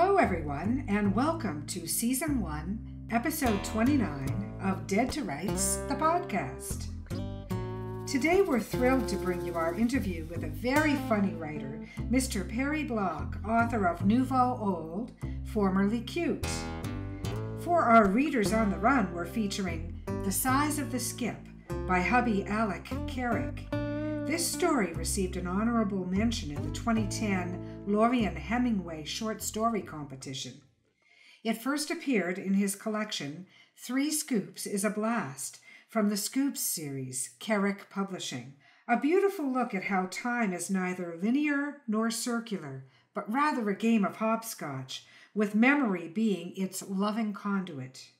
Hello everyone, and welcome to Season 1, Episode 29 of Dead to Rights, the podcast. Today we're thrilled to bring you our interview with a very funny writer, Mr. Perry Block, author of Nouveau Old, formerly Cute. For our readers on the run, we're featuring The Size of the Skip by hubby Ted Carrick. This story received an honorable mention in the 2010 Lorien Hemingway short story competition. It first appeared in his collection, 3 Scoops is a Blast, from the Scoops series, Carrick Publishing. A beautiful look at how time is neither linear nor circular, but rather a game of hopscotch, with memory being its loving conduit.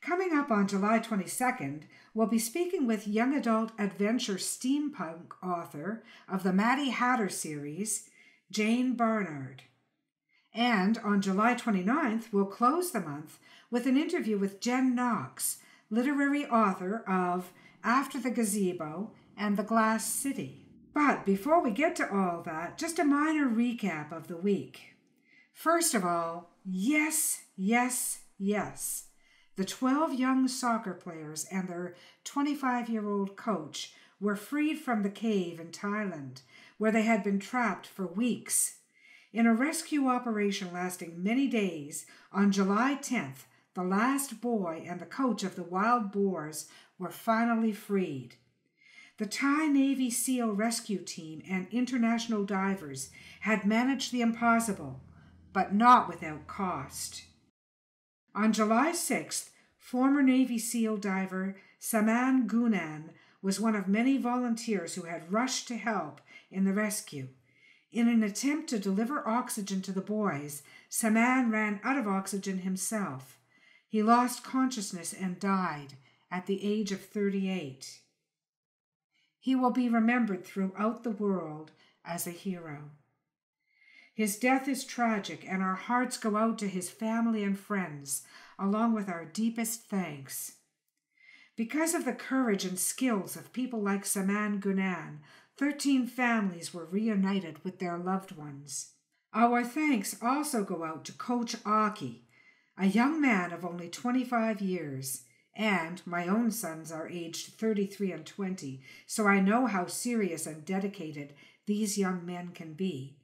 Coming up on July 22nd, we'll be speaking with young adult adventure steampunk author of the Maddie Hatter series, Jane Barnard. And on July 29th, we'll close the month with an interview with Jen Knox, literary author of After the Gazebo and The Glass City. But before we get to all that, just a minor recap of the week. First of all, yes. The 12 young soccer players and their 25-year-old coach were freed from the cave in Thailand, where they had been trapped for weeks. In a rescue operation lasting many days, on July 10th, the last boy and the coach of the Wild Boars were finally freed. The Thai Navy SEAL rescue team and international divers had managed the impossible, but not without cost. On July 6th, former Navy SEAL diver Saman Gunan was one of many volunteers who had rushed to help in the rescue. In an attempt to deliver oxygen to the boys, Saman ran out of oxygen himself. He lost consciousness and died at the age of 38. He will be remembered throughout the world as a hero. His death is tragic, and our hearts go out to his family and friends, along with our deepest thanks. Because of the courage and skills of people like Saman Gunan, 13 families were reunited with their loved ones. Our thanks also go out to Coach Aki, a young man of only 25 years, and my own sons are aged 33 and 20, so I know how serious and dedicated these young men can be.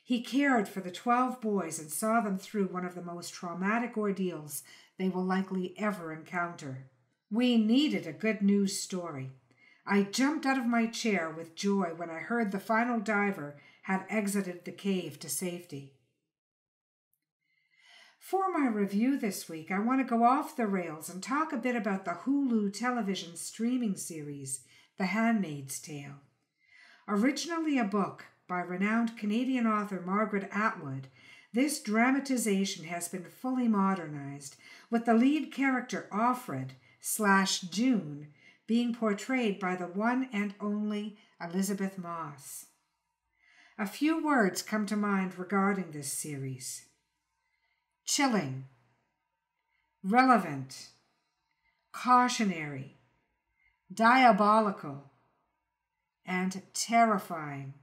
He cared for the 12 boys and saw them through one of the most traumatic ordeals they will likely ever encounter. We needed a good news story. I jumped out of my chair with joy when I heard the final diver had exited the cave to safety. For my review this week, I want to go off the rails and talk a bit about the Hulu television streaming series, The Handmaid's Tale. Originally a book by renowned Canadian author Margaret Atwood, this dramatization has been fully modernized, with the lead character Offred/June being portrayed by the one and only Elizabeth Moss. A few words come to mind regarding this series. Chilling, relevant, cautionary, diabolical, and terrifying.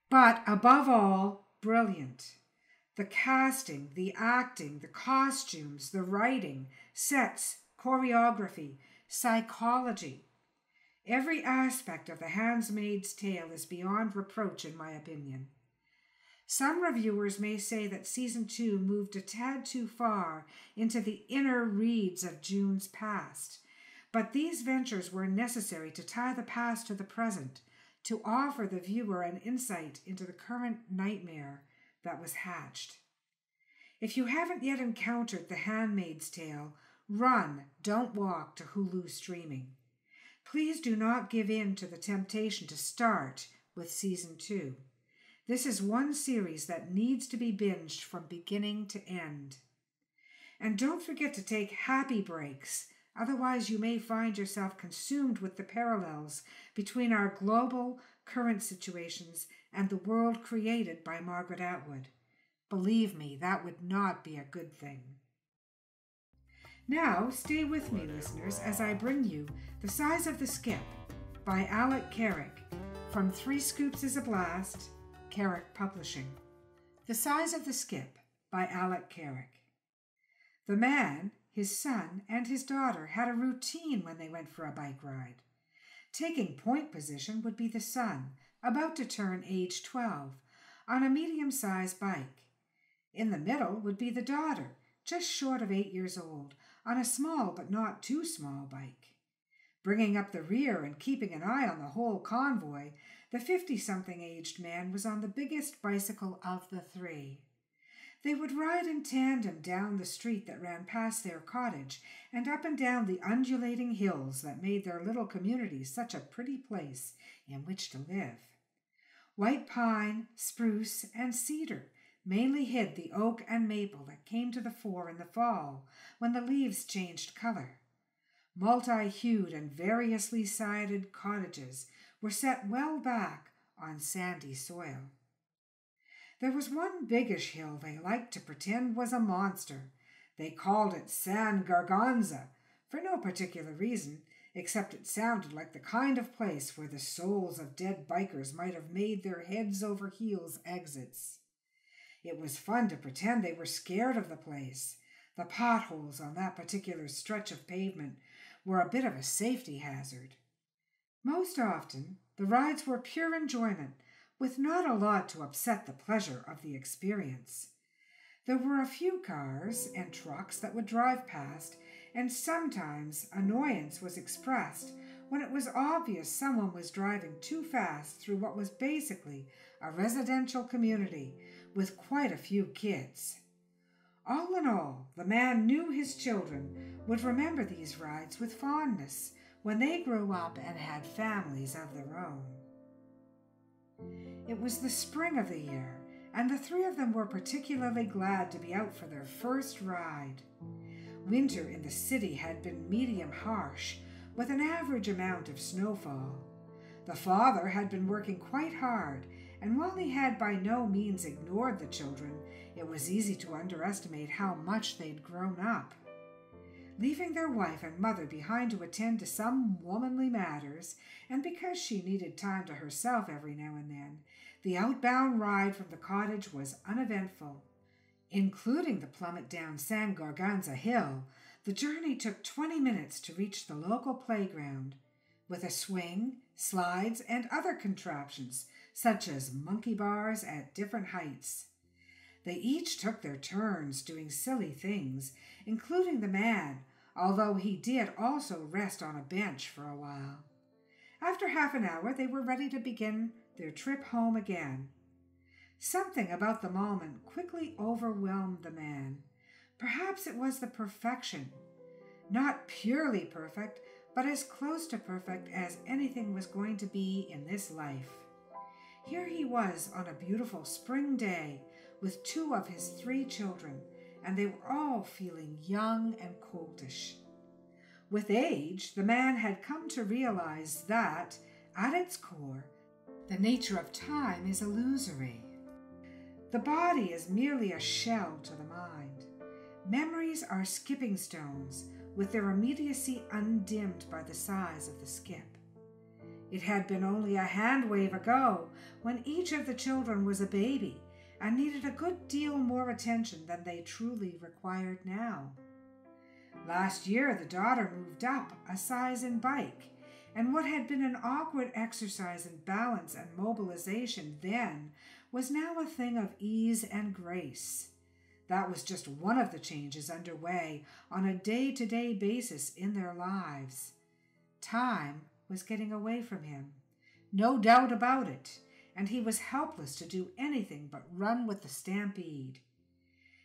But above all, brilliant. The casting, the acting, the costumes, the writing, sets, choreography, psychology. Every aspect of The Handmaid's Tale is beyond reproach in my opinion. Some reviewers may say that Season 2 moved a tad too far into the inner reeds of June's past, but these ventures were necessary to tie the past to the present, to offer the viewer an insight into the current nightmare that was hatched. If you haven't yet encountered The Handmaid's Tale, run, don't walk to Hulu streaming. Please do not give in to the temptation to start with Season 2. This is one series that needs to be binged from beginning to end. And don't forget to take happy breaks. Otherwise, you may find yourself consumed with the parallels between our global current situations and the world created by Margaret Atwood. Believe me, that would not be a good thing. Now, stay with me, listeners, as I bring you The Size of the Skip by Ted Carrick from 3 Scoops is a Blast, Carrick Publishing. The Size of the Skip by Ted Carrick. The man, his son, and his daughter had a routine when they went for a bike ride. Taking point position would be the son, about to turn age 12, on a medium-sized bike. In the middle would be the daughter, just short of 8 years old, on a small but not too small bike. Bringing up the rear and keeping an eye on the whole convoy, the 50-something aged man was on the biggest bicycle of the three. They would ride in tandem down the street that ran past their cottage and up and down the undulating hills that made their little community such a pretty place in which to live. White pine, spruce, and cedar mainly hid the oak and maple that came to the fore in the fall when the leaves changed color. Multi-hued and variously sided cottages were set well back on sandy soil. There was one biggish hill they liked to pretend was a monster. They called it San Garganza, for no particular reason, except it sounded like the kind of place where the souls of dead bikers might have made their heads over heels exits. It was fun to pretend they were scared of the place. The potholes on that particular stretch of pavement were a bit of a safety hazard. Most often, the rides were pure enjoyment, with not a lot to upset the pleasure of the experience. There were a few cars and trucks that would drive past, and sometimes annoyance was expressed when it was obvious someone was driving too fast through what was basically a residential community with quite a few kids. All in all, the man knew his children would remember these rides with fondness when they grew up and had families of their own. It was the spring of the year, and the three of them were particularly glad to be out for their first ride. Winter in the city had been medium harsh, with an average amount of snowfall. The father had been working quite hard, and while he had by no means ignored the children, it was easy to underestimate how much they'd grown up. Leaving their wife and mother behind to attend to some womanly matters, and because she needed time to herself every now and then, the outbound ride from the cottage was uneventful. Including the plummet down San Garganza Hill, the journey took 20 minutes to reach the local playground, with a swing, slides, and other contraptions, such as monkey bars at different heights. They each took their turns doing silly things, including the man, although he did also rest on a bench for a while. After half an hour, they were ready to begin their trip home again. Something about the moment quickly overwhelmed the man. Perhaps it was the perfection. Not purely perfect, but as close to perfect as anything was going to be in this life. Here he was on a beautiful spring day with two of his 3 children, and they were all feeling young and coltish. With age, the man had come to realize that, at its core, the nature of time is illusory. The body is merely a shell to the mind. Memories are skipping stones, with their immediacy undimmed by the size of the skip. It had been only a hand wave ago when each of the children was a baby and needed a good deal more attention than they truly required now. Last year, the daughter moved up a size in bike, and what had been an awkward exercise in balance and mobilization then was now a thing of ease and grace. That was just one of the changes underway on a day-to-day basis in their lives. Time was getting away from him, no doubt about it, and he was helpless to do anything but run with the stampede.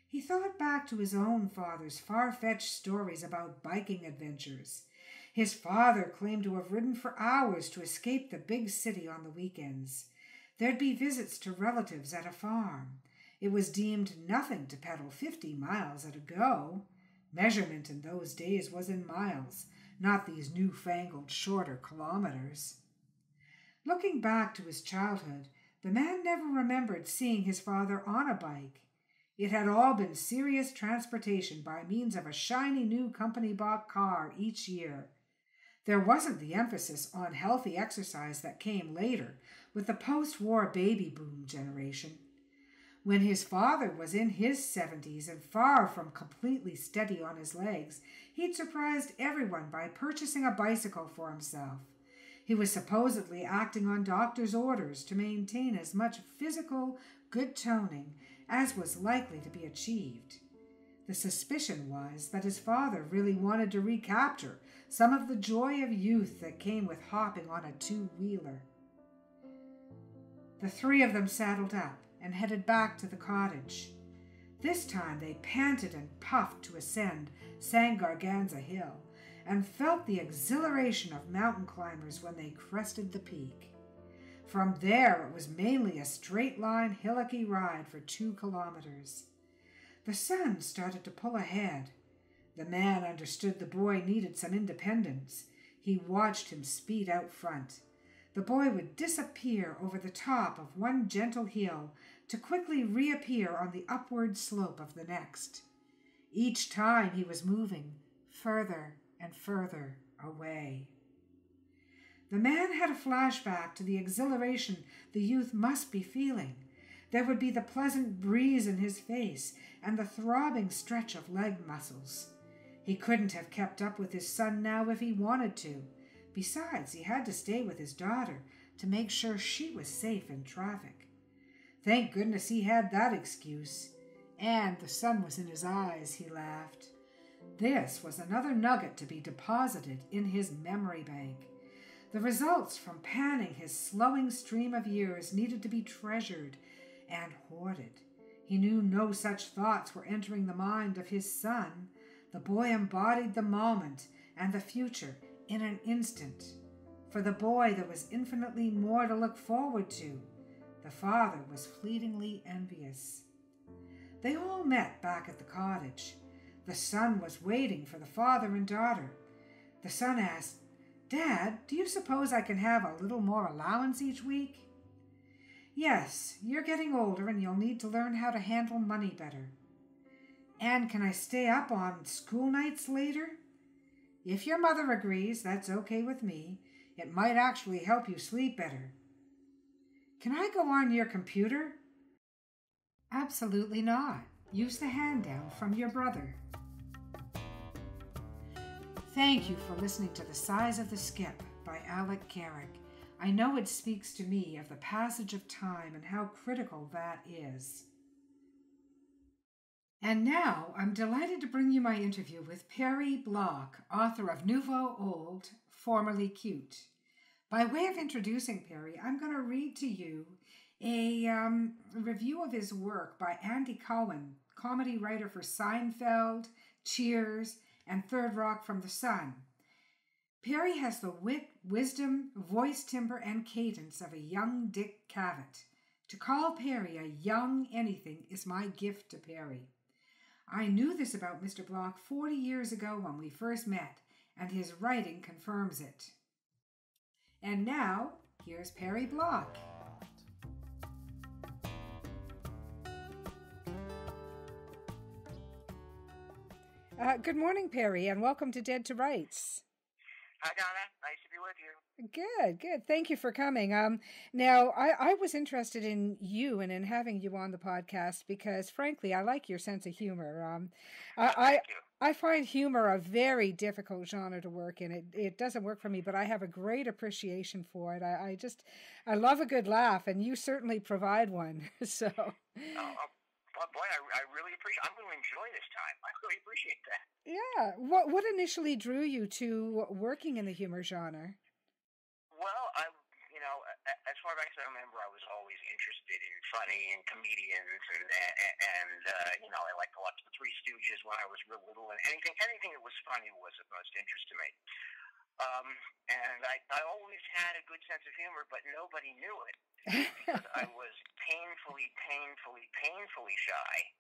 He thought back to his own father's far-fetched stories about biking adventures. His father claimed to have ridden for hours to escape the big city on the weekends. There'd be visits to relatives at a farm. It was deemed nothing to pedal 50 miles at a go. Measurement in those days was in miles, not these newfangled shorter kilometers. Looking back to his childhood, the man never remembered seeing his father on a bike. It had all been serious transportation by means of a shiny new company-bought car each year. There wasn't the emphasis on healthy exercise that came later with the post-war baby boom generation. When his father was in his 70s and far from completely steady on his legs, he'd surprised everyone by purchasing a bicycle for himself. He was supposedly acting on doctor's orders to maintain as much physical good toning as was likely to be achieved. The suspicion was that his father really wanted to recapture some of the joy of youth that came with hopping on a two-wheeler. The three of them saddled up and headed back to the cottage. This time they panted and puffed to ascend San Garganza Hill and felt the exhilaration of mountain climbers when they crested the peak. From there it was mainly a straight-line hillocky ride for 2 kilometers. The sun started to pull ahead. The man understood the boy needed some independence. He watched him speed out front. The boy would disappear over the top of one gentle hill to quickly reappear on the upward slope of the next. Each time he was moving further and further away. The man had a flashback to the exhilaration the youth must be feeling. There would be the pleasant breeze in his face and the throbbing stretch of leg muscles. He couldn't have kept up with his son now if he wanted to. Besides, he had to stay with his daughter to make sure she was safe in traffic. Thank goodness he had that excuse. And the sun was in his eyes, he laughed. This was another nugget to be deposited in his memory bank. The results from panning his slowing stream of years needed to be treasured and hoarded. He knew no such thoughts were entering the mind of his son. The boy embodied the moment and the future in an instant. For the boy there was infinitely more to look forward to. The father was fleetingly envious. They all met back at the cottage. The son was waiting for the father and daughter. The son asked, "Dad, do you suppose I can have a little more allowance each week?" "Yes, you're getting older and you'll need to learn how to handle money better." "And can I stay up on school nights later?" "If your mother agrees, that's okay with me. It might actually help you sleep better." "Can I go on your computer?" "Absolutely not. Use the hand-down from your brother." Thank you for listening to The Size of the Skip by Ted Carrick. I know it speaks to me of the passage of time and how critical that is. And now I'm delighted to bring you my interview with Perry Block, author of Nouveau Old, formerly Cute. By way of introducing Perry, I'm going to read to you a review of his work by Andy Cohen, comedy writer for Seinfeld, Cheers, and Third Rock from the Sun. Perry has the wit, wisdom, voice timbre, and cadence of a young Dick Cavett. To call Perry a young anything is my gift to Perry. I knew this about Mr. Block 40 years ago when we first met, and his writing confirms it. And now, here's Perry Block. Good morning, Perry, and welcome to Dead to Rights. Hi, Donna. Nice to be with you. Good. Thank you for coming. Now, I was interested in you and in having you on the podcast because, frankly, I like your sense of humor. Thank you. I find humor a very difficult genre to work in. It doesn't work for me, but I have a great appreciation for it. I love a good laugh, and you certainly provide one. So. Oh, boy, I really appreciate. I'm going to enjoy this time. I really appreciate that. Yeah. What initially drew you to working in the humor genre? Well, as far back as I remember, I was always interested in funny and comedians, and I liked to watch the Three Stooges when I was real little, and anything that was funny was of most interest to me. And I always had a good sense of humor, but nobody knew it because I was painfully shy.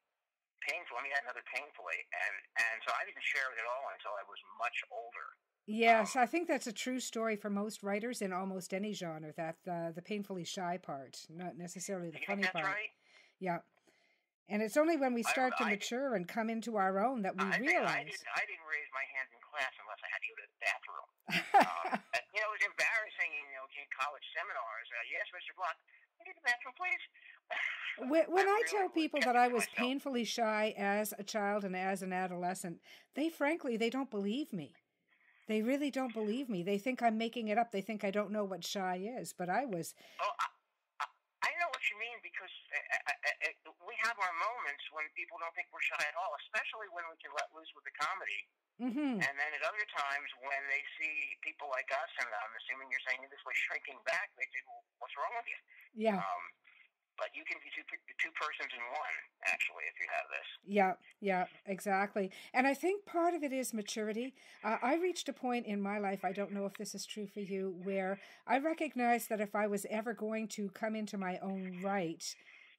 Another painfully, and so I didn't share it at all until I was much older. Yes, I think that's a true story for most writers in almost any genre, that the painfully shy part, not necessarily the funny part. Right? Yeah. And it's only when we start to mature and come into our own that we realize. I didn't raise my hand in class unless I had to go to the bathroom. It was embarrassing, in college seminars. Yes, Mr. Block, can I get the bathroom, please? When I tell really people kept that it I to was myself. painfully shy as a child and as an adolescent, they don't believe me. They really don't believe me. They think I'm making it up. They think I don't know what shy is, but I was. Oh, I know what you mean because we have our moments when people don't think we're shy at all, especially when we can let loose with the comedy. Mm-hmm. And then at other times when they see people like us, and I'm assuming you're saying this was shrinking back, they say, well, what's wrong with you? Yeah. But you can be two persons in one, actually, if you have this. Yeah, exactly. And I think part of it is maturity. I reached a point in my life, I don't know if this is true for you, where I recognized that if I was ever going to come into my own right,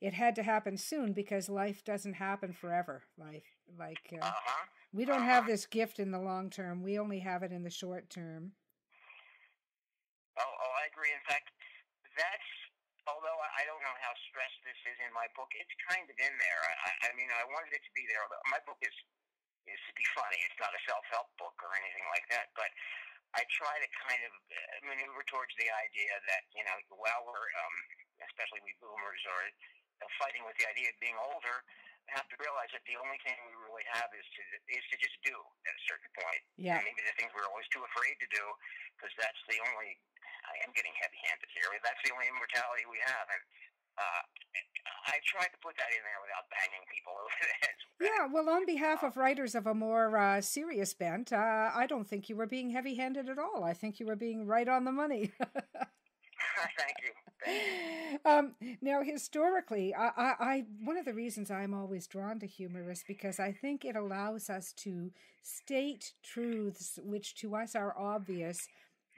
it had to happen soon because life doesn't happen forever. We don't have this gift in the long term. We only have it in the short term. Oh, I agree. In fact, that's, although I don't know how stressed this is in my book, it's kind of in there. I mean, I wanted it to be there. My book is to be funny. It's not a self-help book or anything like that, but I try to kind of maneuver towards the idea that, while we're, especially we boomers, are fighting with the idea of being older, I have to realize that the only thing we really have is to just do at a certain point. Yeah. And maybe the things we're always too afraid to do, because that's the only, I am getting heavy-handed here, that's the only immortality we have. And I tried to put that in there without banging people over the heads. Yeah, well, on behalf of writers of a more serious bent, I don't think you were being heavy-handed at all. I think you were being right on the money. Thank you. Now, historically, I one of the reasons I'm always drawn to humor is because I think it allows us to state truths which to us are obvious,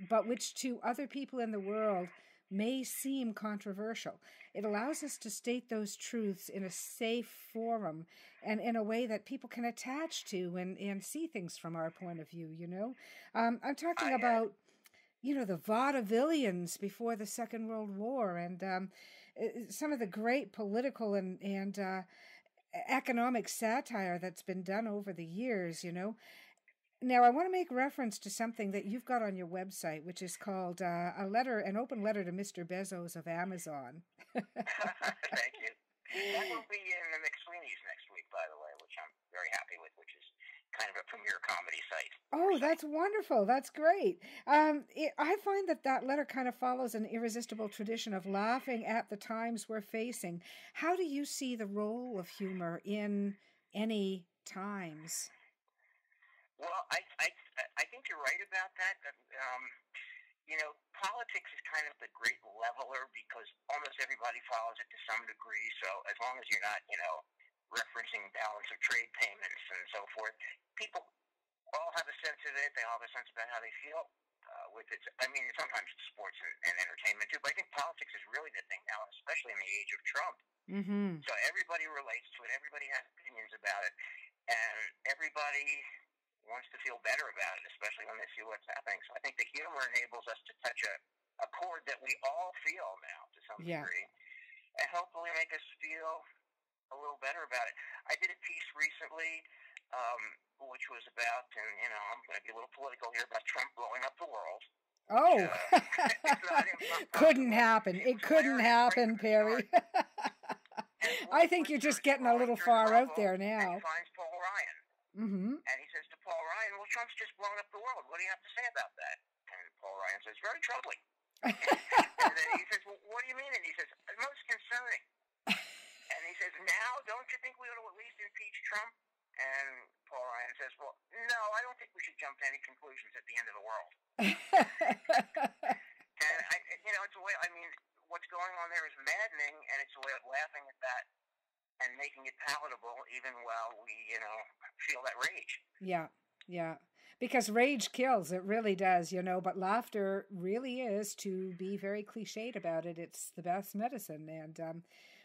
but which to other people in the world may seem controversial. It allows us to state those truths in a safe forum and in a way that people can attach to and see things from our point of view, I'm talking about the vaudevillians before the Second World War and some of the great political and economic satire that's been done over the years, Now, I want to make reference to something that you've got on your website, which is called an open letter to Mr. Bezos of Amazon. Thank you. That will be in the McSweeney's next week, by the way, which I'm very happy with, which is kind of a premier comedy site. Oh, that's wonderful. That's great. I find that letter kind of follows an irresistible tradition of laughing at the times we're facing. How do you see the role of humor in any times? Well, I think you're right about that. Politics is kind of the great leveler because almost everybody follows it to some degree. So as long as you're not, referencing balance of trade payments and so forth, people all have a sense of it. They all have a sense about how they feel with it. I mean, sometimes it's sports and entertainment too, but I think politics is really the thing now, especially in the age of Trump. Mm-hmm. So everybody relates to it. Everybody has opinions about it, and everybody wants to feel better about it, especially when they see what's happening. So I think the humor enables us to touch a chord that we all feel now to some degree, and hopefully make us feel a little better about it. I did a piece recently, which was about, and I'm going to be a little political here, about Trump blowing up the world. Oh, couldn't happen. It couldn't happen, Perry. I think you're just getting a little far out there now. And he finds Paul Ryan. Mm-hmm. And he says to Paul Ryan, well, Trump's just blown up the world. What do you have to say about that? And Paul Ryan says, very troubling. And then he says, well, what do you mean? And he says, most concerning. And he says, now, don't you think we ought to at least impeach Trump? And Paul Ryan says, well, no, I don't think we should jump to any conclusions at the end of the world. And, it's a way, what's going on there is maddening, and it's a way of laughing at that and making it palatable even while we, feel that rage. Yeah. Because rage kills, it really does, but laughter really is, to be very cliched about it, it's the best medicine. And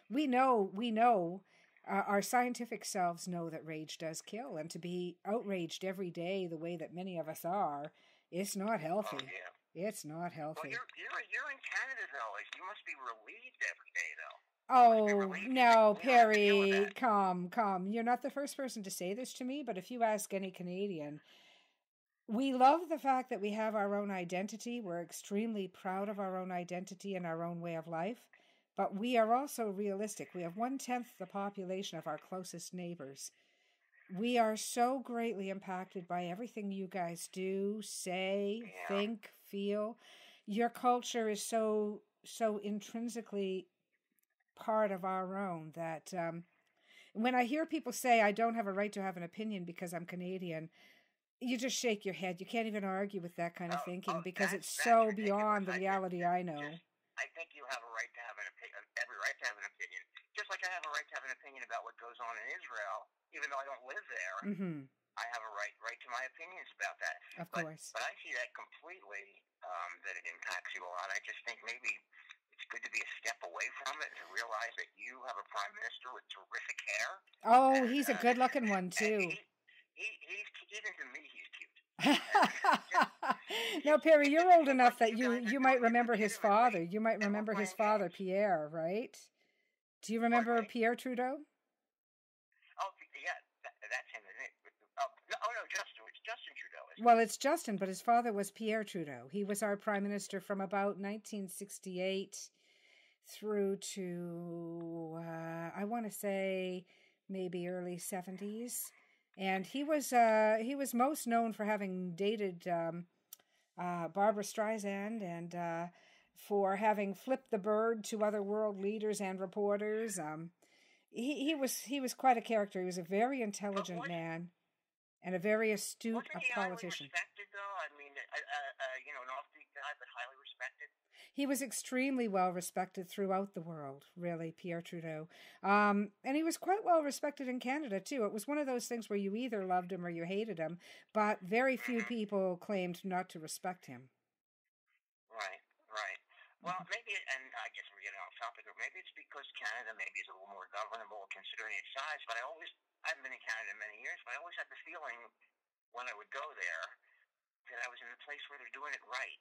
we know, our scientific selves know that rage does kill, and to be outraged every day the way that many of us are, it's not healthy. Oh, yeah. It's not healthy. Well, you're in Canada, though. You must be relieved every day, though. Oh, no, Perry, come. You're not the first person to say this to me, but if you ask any Canadian, we love the fact that we have our own identity. We're extremely proud of our own identity and our own way of life. But we are also realistic. We have 1/10 the population of our closest neighbors. We are so greatly impacted by everything you guys do, say, think, feel. Your culture is so intrinsically part of our own that when I hear people say I don't have a right to have an opinion because I'm Canadian, you just shake your head. You can't even argue with that kind of thinking because it's so beyond the reality I know. I think you have a right to have every right to have an opinion, just like I have a right to have an opinion about what goes on in Israel, even though I don't live there. Mm-hmm. I have a right to my opinions about that. Of course. But I see that completely, that it impacts you a lot. I just think maybe it's good to be a step away from it and to realize that you have a prime minister with terrific hair. Oh, he's a good-looking one, too. He's even to me, he's cute. Now, Perry, you're old enough that you might remember his father. You might remember his father, Pierre, right? Do you remember Pierre Trudeau? Oh, yeah, that's him, isn't it? No, Justin. It's Justin Trudeau. Well, it's Justin, but his father was Pierre Trudeau. He was our prime minister from about 1968 through to, I want to say, maybe early 70s. And he was most known for having dated Barbara Streisand and for having flipped the bird to other world leaders and reporters. He was quite a character. He was a very intelligent man and a very astute politician. Wasn't he highly respected, though? I mean, an offbeat guy, but highly respected. He was extremely well respected throughout the world, really, Pierre Trudeau. And he was quite well respected in Canada, too. It was one of those things where you either loved him or you hated him, but very few people claimed not to respect him. Right. Well, maybe, and I guess we're getting off topic, or maybe it's because Canada maybe is a little more governable considering its size, but I haven't been in Canada in many years, but I always had the feeling when I would go there that I was in a place where they're doing it right.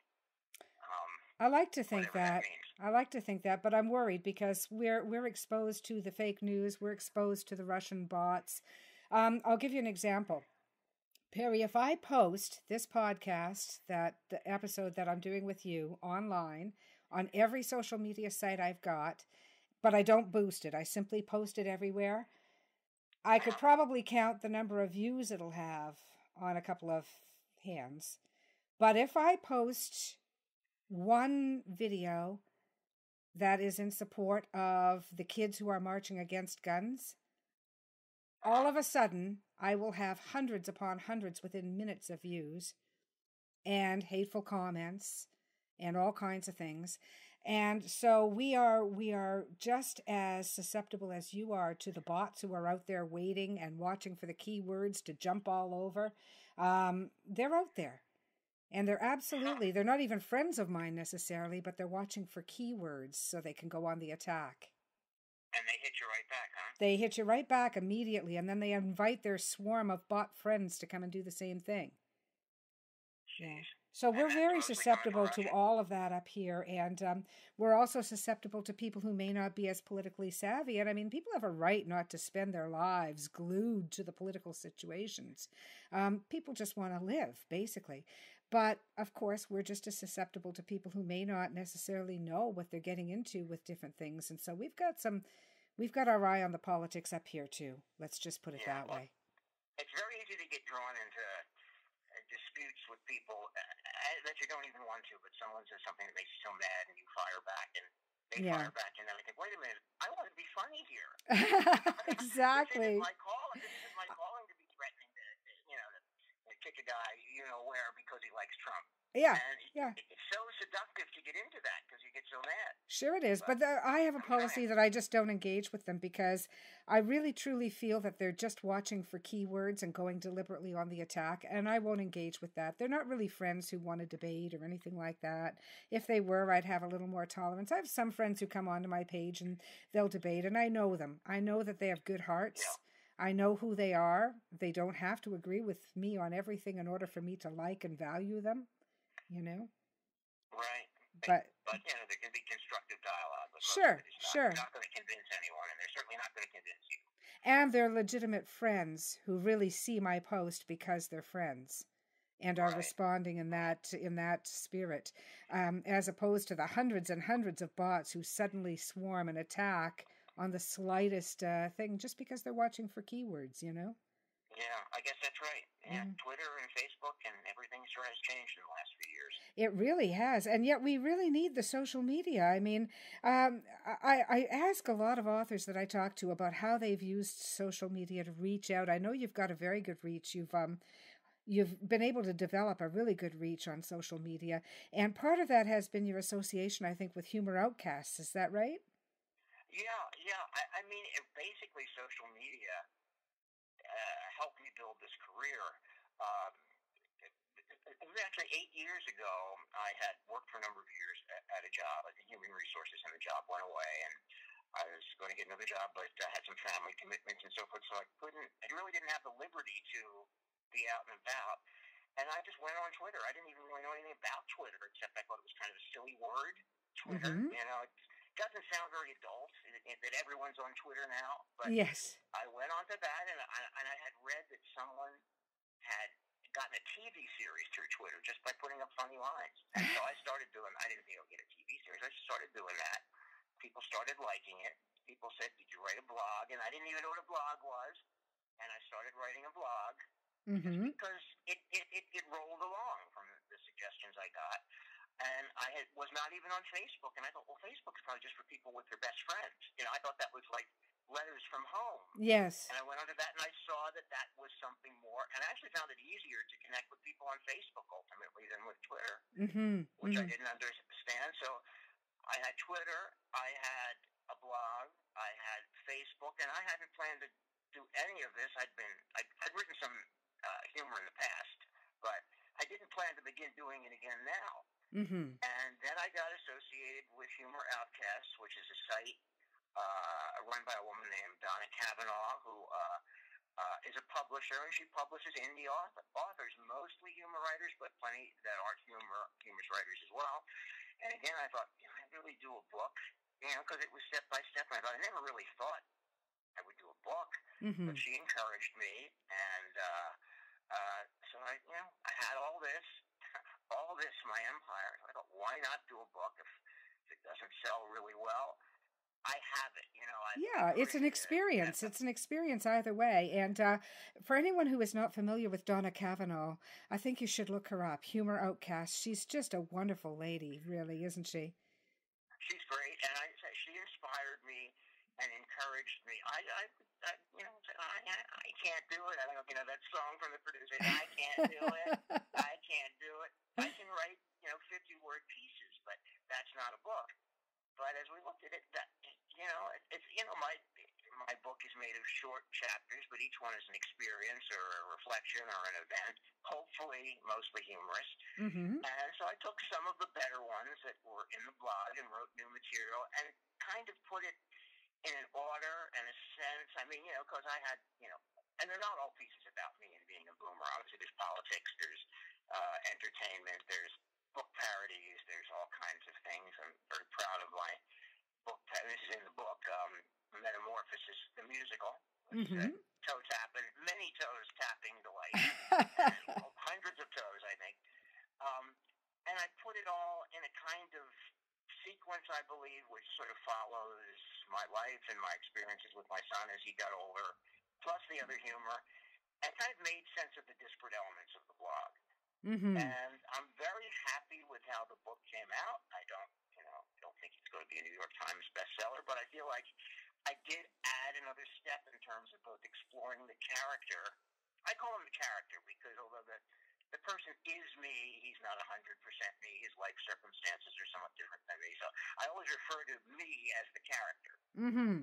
I like to think that. I like to think that, but I'm worried because we're exposed to the fake news. We're exposed to the Russian bots. I'll give you an example. Perry, if I post this podcast, the episode that I'm doing with you online on every social media site I've got, but I don't boost it, I simply post it everywhere, I could probably count the number of views it'll have on a couple of hands. But if I post one video that is in support of the kids who are marching against guns, all of a sudden I will have hundreds upon hundreds within minutes of views and hateful comments and all kinds of things. And so we are just as susceptible as you are to the bots who are out there waiting and watching for the keywords to jump all over. They're out there. And they're not even friends of mine necessarily, but they're watching for keywords so they can go on the attack. And they hit you right back, huh? They hit you right back immediately, and then they invite their swarm of bot friends to come and do the same thing. Yeah. So we're very susceptible to all of that up here, and we're also susceptible to people who may not be as politically savvy. And I mean, people have a right not to spend their lives glued to the political situations. People just want to live, basically. But, of course, we're just as susceptible to people who may not necessarily know what they're getting into with different things. And so we've got our eye on the politics up here, too. Let's just put it that way. It's very easy to get drawn into disputes with people that you don't even want to, but someone says something that makes you so mad and you fire back and they fire back, and then I think, wait a minute, I want to be funny here. Exactly. This isn't my calling to be threatening to kick a guy, where because he likes Trump. Yeah, and it's so seductive to get into that because you get so mad. Sure it is, but I have a policy that I just don't engage with them because I really truly feel that they're just watching for keywords and going deliberately on the attack, and I won't engage with that. They're not really friends who want to debate or anything like that. If they were, I'd have a little more tolerance. I have some friends who come onto my page and they'll debate, and I know them. I know that they have good hearts. Yeah. I know who they are. They don't have to agree with me on everything in order for me to like and value them. Right. But there can be constructive dialogue. Sure. They're not going to convince anyone, and they're certainly not going to convince you. And they're legitimate friends who really see my post because they're friends. and are responding in that spirit, as opposed to the hundreds and hundreds of bots who suddenly swarm and attack on the slightest thing just because they're watching for keywords, you know? Yeah, I guess that's right. Yeah, Twitter and Facebook and everything sure has changed in the last few years. It really has, and yet we really need the social media. I mean, I ask a lot of authors that I talk to about how they've used social media to reach out. I know you've got a very good reach. You've been able to develop a really good reach on social media, and part of that has been your association, I think, with Humor Outcasts. Is that right? Yeah. I mean, basically, social media helped me build this career. It was actually 8 years ago. I had worked for a number of years at a job at the Human Resources, and the job went away, and I was going to get another job, but I had some family commitments and so forth, so I really didn't have the liberty to be out and about. And I just went on Twitter. I didn't even really know anything about Twitter, except I thought it was kind of a silly word, Twitter. You know, it doesn't sound very adult that everyone's on Twitter now. But yes. I went on to that, and I had read that someone had gotten a TV series through Twitter just by putting up funny lines. And so I started doing, I didn't think I would get a TV series. I started doing that. People started liking it. People said, did you write a blog? And I didn't even know what a blog was. And I started writing a blog just because it rolled along from the suggestions I got. And I was not even on Facebook. And I thought, well, Facebook's probably just for people with their best friends. You know, I thought that was like letters from home. Yes. And I went onto that, and I saw that was something more. And I actually found it easier to connect with people on Facebook ultimately than with Twitter, which I didn't understand. So I had Twitter, I had a blog, I had Facebook, and I hadn't planned to do any of this. I'd written some humor in the past, but I didn't plan to begin doing it again now. And then I got associated with Humor Outcasts, which is a site run by a woman named Donna Cavanaugh, who is a publisher, and she publishes indie authors, mostly humor writers, but plenty that aren't humorous writers as well. And again, I thought, I'd really do a book, because it was step by step. And I thought, I never really thought I would do a book, but she encouraged me, and so I had all this, my empire. I thought, why not do a book if it doesn't sell really well? I have it, it's an experience. It's an experience either way. And for anyone who is not familiar with Donna Cavanaugh, I think you should look her up. Humor Outcast. She's just a wonderful lady, really, isn't she? She's great, and she inspired me and encouraged me. I can't do it. I don't know if you know that song from the producer. I can't do it. I can't do it. I can write 50-word pieces, but that's not a book. But as we looked at it, my book is made of short chapters, but each one is an experience or a reflection or an event, hopefully mostly humorous. And so I took some of the better ones that were in the blog and wrote new material and kind of put it in an order and a sense. I mean, because I had, and they're not all pieces about me and being a boomer. Obviously, there's politics, there's entertainment, there's book parodies, there's all kinds of things. I'm very proud of my book. This is in the book, Metamorphosis, the musical. Toe tapping, many toes tapping delight. Hundreds of toes, I think. And I put it all in a kind of sequence, I believe, which sort of follows my life and my experiences with my son as he got older, plus the other humor, and kind of made sense of the disparate elements of the blog. And I'm very happy with how the book came out. I don't think it's going to be a New York Times bestseller, but I feel like I did add another step in terms of both exploring the character. I call him the character because although the person is me, he's not 100% me. His life circumstances are somewhat different than me. So I always refer to me as the character.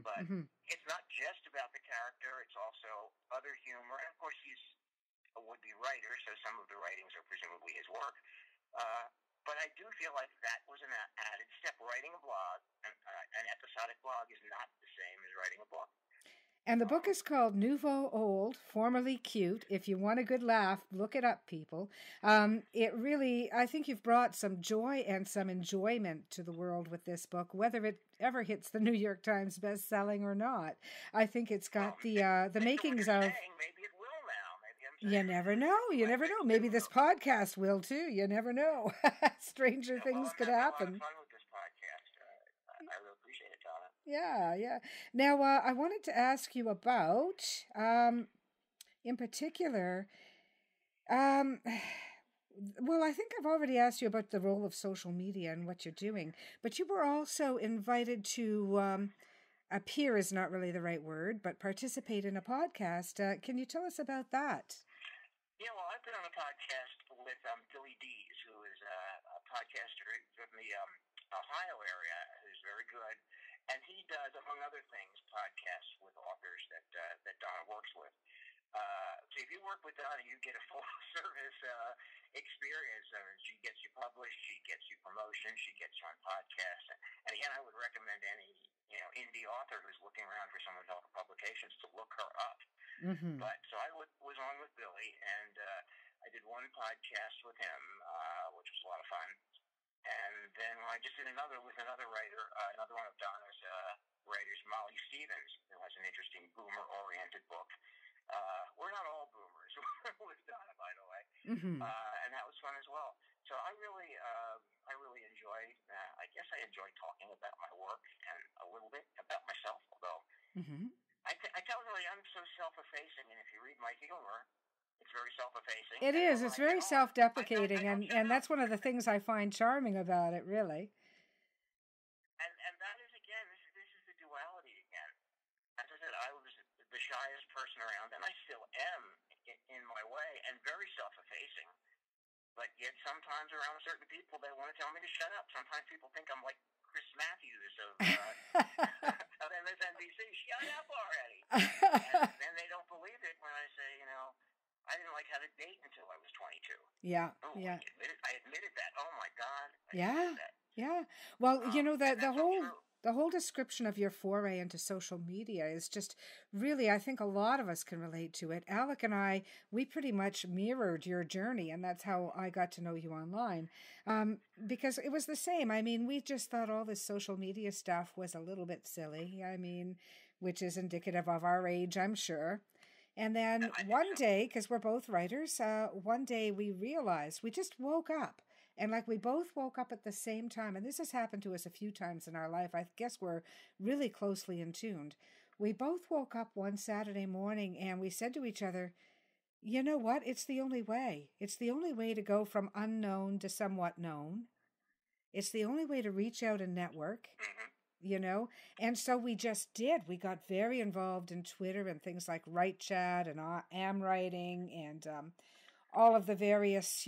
But it's not just about the character. It's also other humor. And of course, he's a would-be writer, so some of the writings are presumably his work. But I do feel like that was an added step. Writing a blog, an episodic blog, is not the same as writing a book. And the book is called Nouveau Old, Formerly Cute. If you want a good laugh, look it up, people. It really, I think you've brought some joy and some enjoyment to the world with this book, whether it ever hits the New York Times best-selling or not. I think it's got the makings of... Maybe it will now. Maybe I'm You never know. You never know. Maybe this podcast will too. You never know. Stranger things could happen. I'm having a lot of fun with this podcast. I really appreciate it, Donna. Yeah. Now, I wanted to ask you about, in particular, well, I think I've already asked you about the role of social media and what you're doing, but you were also invited to appear is not really the right word, but participate in a podcast. Can you tell us about that? Yeah, well, I've been on a podcast with Billy Dees, who is a podcaster from the Ohio area who's very good, and he does, among other things, podcasts with authors that Donna works with. So if you work with Donna, you get a full service experience. She gets you published, she gets you promotion, she gets you on podcasts. And again, I would recommend any indie author who's looking around for someone to help publications to look her up. Mm-hmm. But so I was on with Billy, and I did one podcast with him, which was a lot of fun. And then I just did another with another writer, another one of Donna's writers, Molly Stevens, who has an interesting boomer-oriented book. We're not all boomers with Donna, by the way, and that was fun as well. So I really enjoy. I guess I enjoy talking about my work and a little bit about myself. Although I tell everybody I'm so self-effacing, and if you read my humor, it's very self-effacing. It is. It's very self-deprecating, and that's one of the things I find charming about it, really. And that is, again, this is the duality again. As I said, I was the shyest person around, and I still am in my way, and very self-effacing. But yet sometimes around certain people, they want to tell me to shut up. Sometimes people think I'm like Chris Matthews of MSNBC. Shut up already. And then they don't believe it when I say, I didn't like how to date until I was 22. Yeah, yeah. I admitted that. Oh, my God. Yeah. Well, the whole description of your foray into social media is just really, I think a lot of us can relate to it. Alec and I, we pretty much mirrored your journey, and that's how I got to know you online. Because it was the same. I mean, we just thought all this social media stuff was a little bit silly. I mean, which is indicative of our age, I'm sure. And then one day, because we're both writers, one day we realized, we just woke up. And we both woke up at the same time. And this has happened to us a few times in our life. I guess we're really closely in tuned. We both woke up one Saturday morning and we said to each other, you know what? It's the only way. It's the only way to go from unknown to somewhat known. It's the only way to reach out and network. And so we just did. We got very involved in Twitter and things like Write Chat and Am Writing and all of the various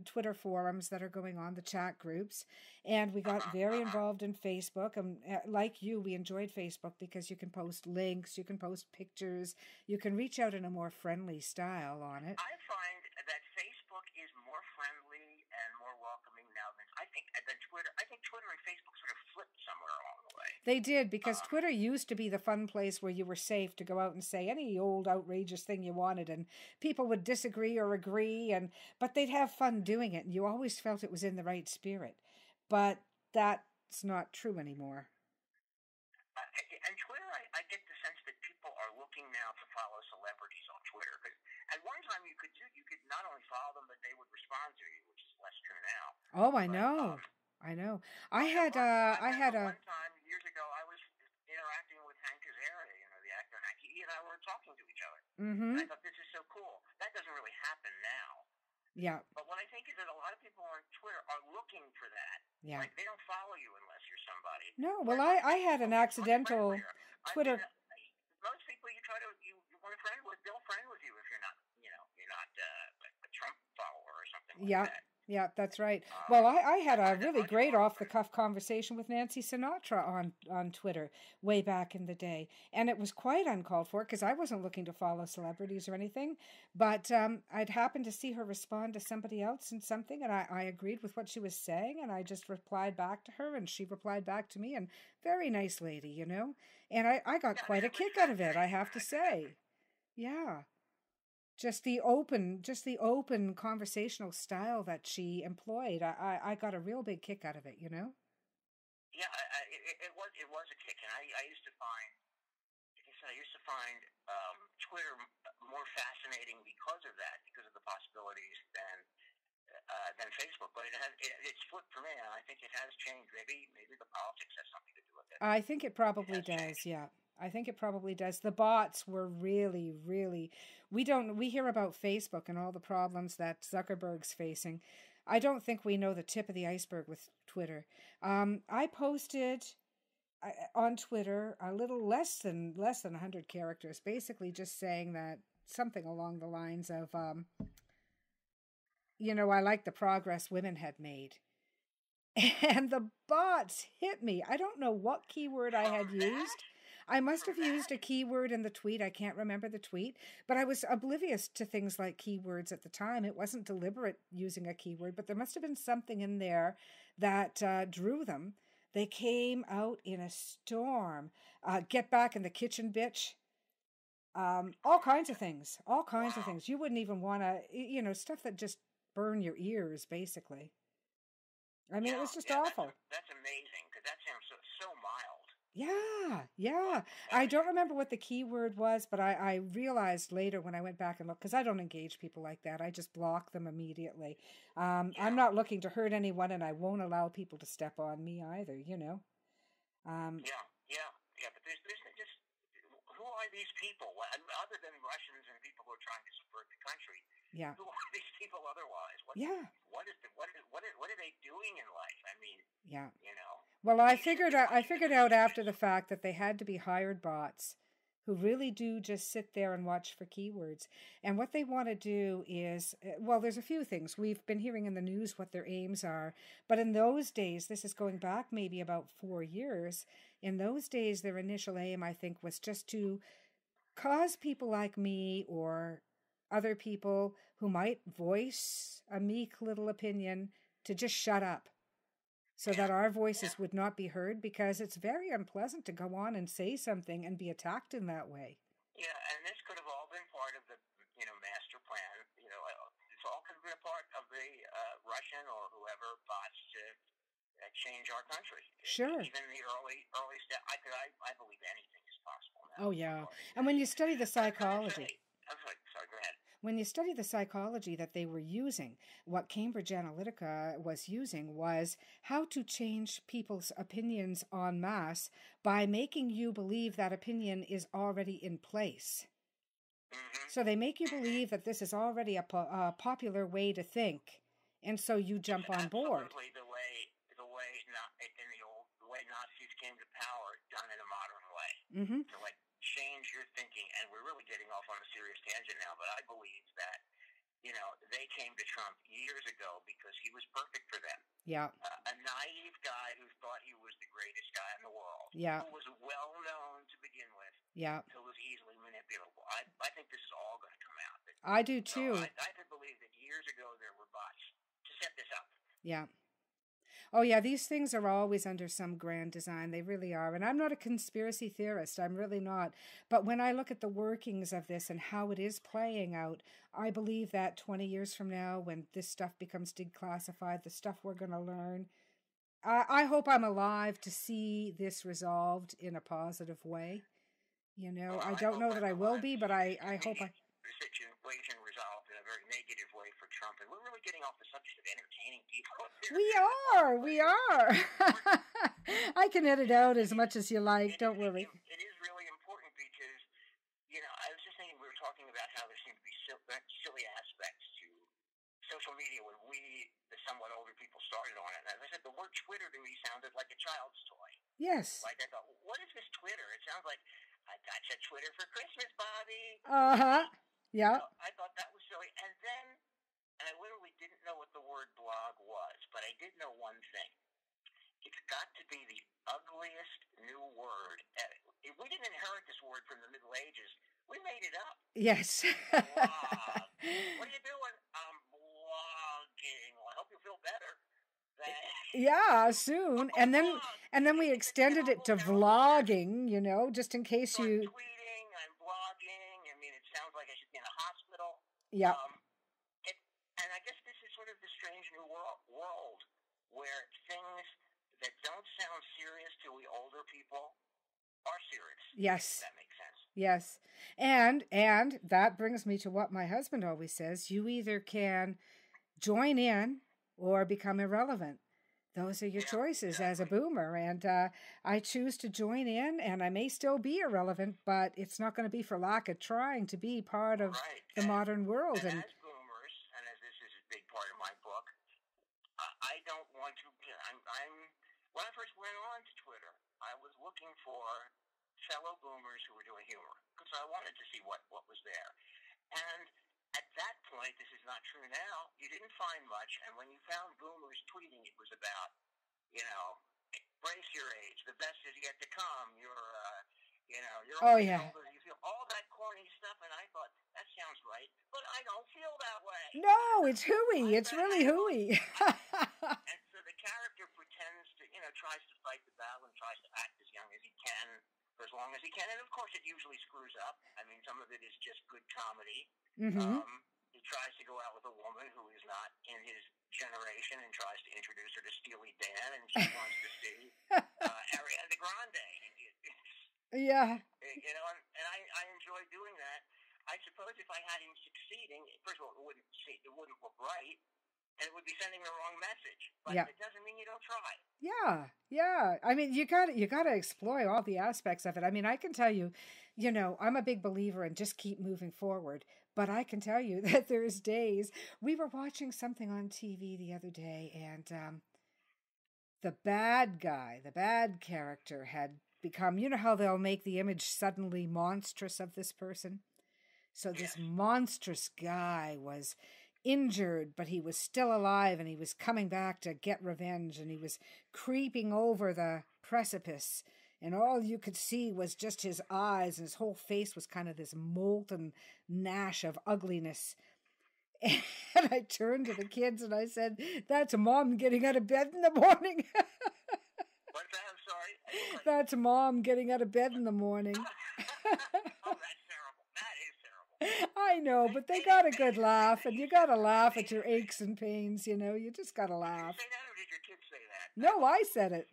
Twitter forums that are going on, the chat groups. And we got very involved in Facebook. And like you, we enjoyed Facebook because you can post links, you can post pictures, you can reach out in a more friendly style on it. I find that Facebook is more friendly and more welcoming now than Twitter. I think Twitter and Facebook sort of flipped somewhere along the way. They did, because Twitter used to be the fun place where you were safe to go out and say any old outrageous thing you wanted, and people would disagree or agree, but they'd have fun doing it, and you always felt it was in the right spirit. But that's not true anymore. And Twitter, I get the sense that people are looking now to follow celebrities on Twitter. Because at one time you could not only follow them, but they would respond to you, which is less true now. Oh, I know. I had one time years ago, I was interacting with Hank Azaria, the actor. He and I were talking to each other. Mm-hmm. And I thought, this is so cool. That doesn't really happen now. Yeah. But what I think is that a lot of people on Twitter are looking for that. Yeah. They don't follow you unless you're somebody. No, well, I had an accidental Twitter. Most people you want to they'll friend with you if you're not, a Trump follower or something like that. Yeah, that's right. Well, I had a really great off-the-cuff conversation with Nancy Sinatra on Twitter way back in the day. And it was quite uncalled for because I wasn't looking to follow celebrities or anything. But I'd happened to see her respond to somebody else in something, and I agreed with what she was saying, and I just replied back to her, and she replied back to me, and very nice lady, And I got quite a kick out of it, I have to say. Yeah. Just the open conversational style that she employed. I got a real big kick out of it, Yeah, it was a kick, and I used to find, said, I used to find Twitter more fascinating because of that, because of the possibilities than Facebook. But it's flipped for me, and I think it has changed. Maybe the politics has something to do with it. I think it probably does. Yeah. I think it probably does. The bots were really, really, we hear about Facebook and all the problems that Zuckerberg's facing. I don't think we know the tip of the iceberg with Twitter. I posted on Twitter a little less than 100 characters, basically just saying that something along the lines of, I like the progress women had made. And the bots hit me. I don't know what keyword I had used. I must have used a keyword in the tweet. I can't remember the tweet, but I was oblivious to things like keywords at the time. It wasn't deliberate using a keyword, but there must have been something in there that drew them. They came out in a storm. Get back in the kitchen, bitch. All kinds of things. All kinds of things. You wouldn't even want to, stuff that just burn your ears, basically. I mean, it was just awful. That's amazing, because that sounds so mild. Yeah. I don't remember what the keyword was, but I realized later when I went back and looked, because I don't engage people like that. I just block them immediately. I'm not looking to hurt anyone, and I won't allow people to step on me either, Yeah, but there's just, who are these people? Other than Russians and people who are trying to subvert the country, who are these people otherwise? What are they doing in life? I mean, Well, I figured out after the fact that they had to be hired bots who really do just sit there and watch for keywords. And what they want to do is, well, there's a few things. We've been hearing in the news what their aims are. But in those days, this is going back maybe about 4 years, in those days, their initial aim, I think, was just to cause people like me or other people who might voice a meek little opinion to just shut up, so that our voices would not be heard, because it's very unpleasant to go on and say something and be attacked in that way. Yeah, and this could have all been part of the, master plan. It's all could have been a part of the Russian or whoever bots to change our country. Sure. Even the early step, I believe anything is possible now. Oh, yeah. And when you study the psychology... Sorry, go ahead. When you study the psychology that they were using, what Cambridge Analytica was using was how to change people's opinions en masse by making you believe that opinion is already in place. Mm-hmm. So they make you believe that this is already a popular way to think, and so you jump on board. Absolutely, the way Nazis came to power, done in a modern way. Mm-hmm. To change your thinking, and we're really getting off on a serious tangent now, but I believe that, they came to Trump years ago because he was perfect for them. Yeah. A naive guy who thought he was the greatest guy in the world. Yeah. Who was well known to begin with. Yeah. Who was easily manipulable. I think this is all going to come out. I do too. So I could believe that years ago there were bots to set this up. Yeah. Oh, yeah, these things are always under some grand design. They really are. And I'm not a conspiracy theorist. I'm really not. But when I look at the workings of this and how it is playing out, I believe that 20 years from now, when this stuff becomes declassified, the stuff we're going to learn, I hope I'm alive to see this resolved in a positive way. I don't know that I will be, but I hope I... The situation resolved in a very negative way for Trump, and we're really getting off the subject of entertaining people. We are. I can edit out as much as you like. Don't worry. It is really important because, I was just thinking, we were talking about how there seem to be silly aspects to social media when we, the somewhat older people, started on it. And as I said, the word Twitter to me sounded like a child's toy. Yes. I thought, what is this Twitter? It sounds like, I got you Twitter for Christmas, Bobby. Uh-huh. Yeah. So I thought that was silly. And then, I literally didn't know what the word blog was, but I did know one thing. It's got to be the ugliest new word. If we didn't inherit this word from the Middle Ages, we made it up. Yes. Blog. What are you doing? I'm blogging. Well, I hope you feel better. Yeah, soon. And then we extended it to vlogging, just in case so you... I'm tweeting, I'm blogging. I mean, it sounds like I should be in a hospital. Yeah. And I guess this is sort of the strange new world where things that don't sound serious to we older people are serious. Yes. If that makes sense. Yes. And that brings me to what my husband always says. You either can join in or become irrelevant. Those are your choices as a boomer. And I choose to join in, and I may still be irrelevant, but it's not going to be for lack of trying to be part of the modern world. And as boomers, and as this is a big part of my book, I don't want to. When I first went on to Twitter, I was looking for fellow boomers who were doing humor because I wanted to see what was there. And at that point, this is not true now, you didn't find much. And when you found boomers tweeting, it was about, brace your age, the best is yet to come. You're older than you feel, all that corny stuff. And I thought, that sounds right, but I don't feel that way. No, it's hooey. It's really hooey. And so the character pretends to, tries to fight the battle and tries to act as young as he can for as long as he can. And of course, it usually screws up. I mean, some of it is just good comedy. Mm-hmm. He tries to go out with a woman who is not in his generation and tries to introduce her to Steely Dan, and she wants to see Ariana Grande. Yeah. And I enjoy doing that. I suppose if I had him succeeding, first of all, it wouldn't look right, and it would be sending the wrong message. But it doesn't mean you don't try. Yeah. I mean, you got to explore all the aspects of it. I mean, I can tell you, I'm a big believer in just keep moving forward. But I can tell you that there's days. We were watching something on TV the other day, and the bad guy, the bad character, had become. You know how they'll make the image suddenly monstrous of this person. So this monstrous guy was injured, but he was still alive, and he was coming back to get revenge, and he was creeping over the precipice, and all you could see was just his eyes, and his whole face was kind of this molten gnash of ugliness. And I turned to the kids and I said, "That's Mom getting out of bed in the morning." What's that? I'm sorry. That's Mom getting out of bed in the morning. Oh, that's terrible. That is terrible. I know, but they got a good laugh, and you got to laugh at your aches and pains, You just got to laugh. Did you say that, or did your kids say that? No, I said it.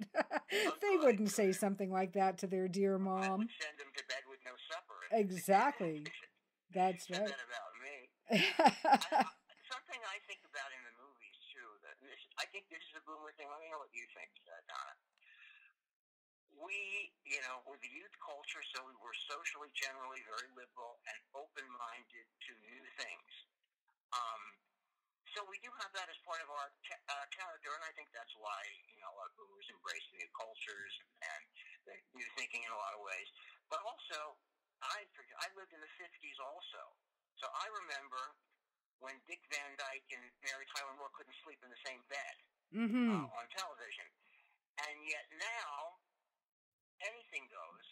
They wouldn't say something like that to their dear Mom. I would send them to bed with no supper. Exactly. That's right. Said that about me. Something I think about in the movies, too, I think this is a boomer thing. Let me know what you think, Donna. We, we're the youth culture, so we were socially generally very liberal and open-minded to new things. So we do have that as part of our character, and I think that's why, a lot of boomers embrace the new cultures and the new thinking in a lot of ways. But also, I lived in the 50s also. So I remember when Dick Van Dyke and Mary Tyler Moore couldn't sleep in the same bed on television. And yet now, anything goes.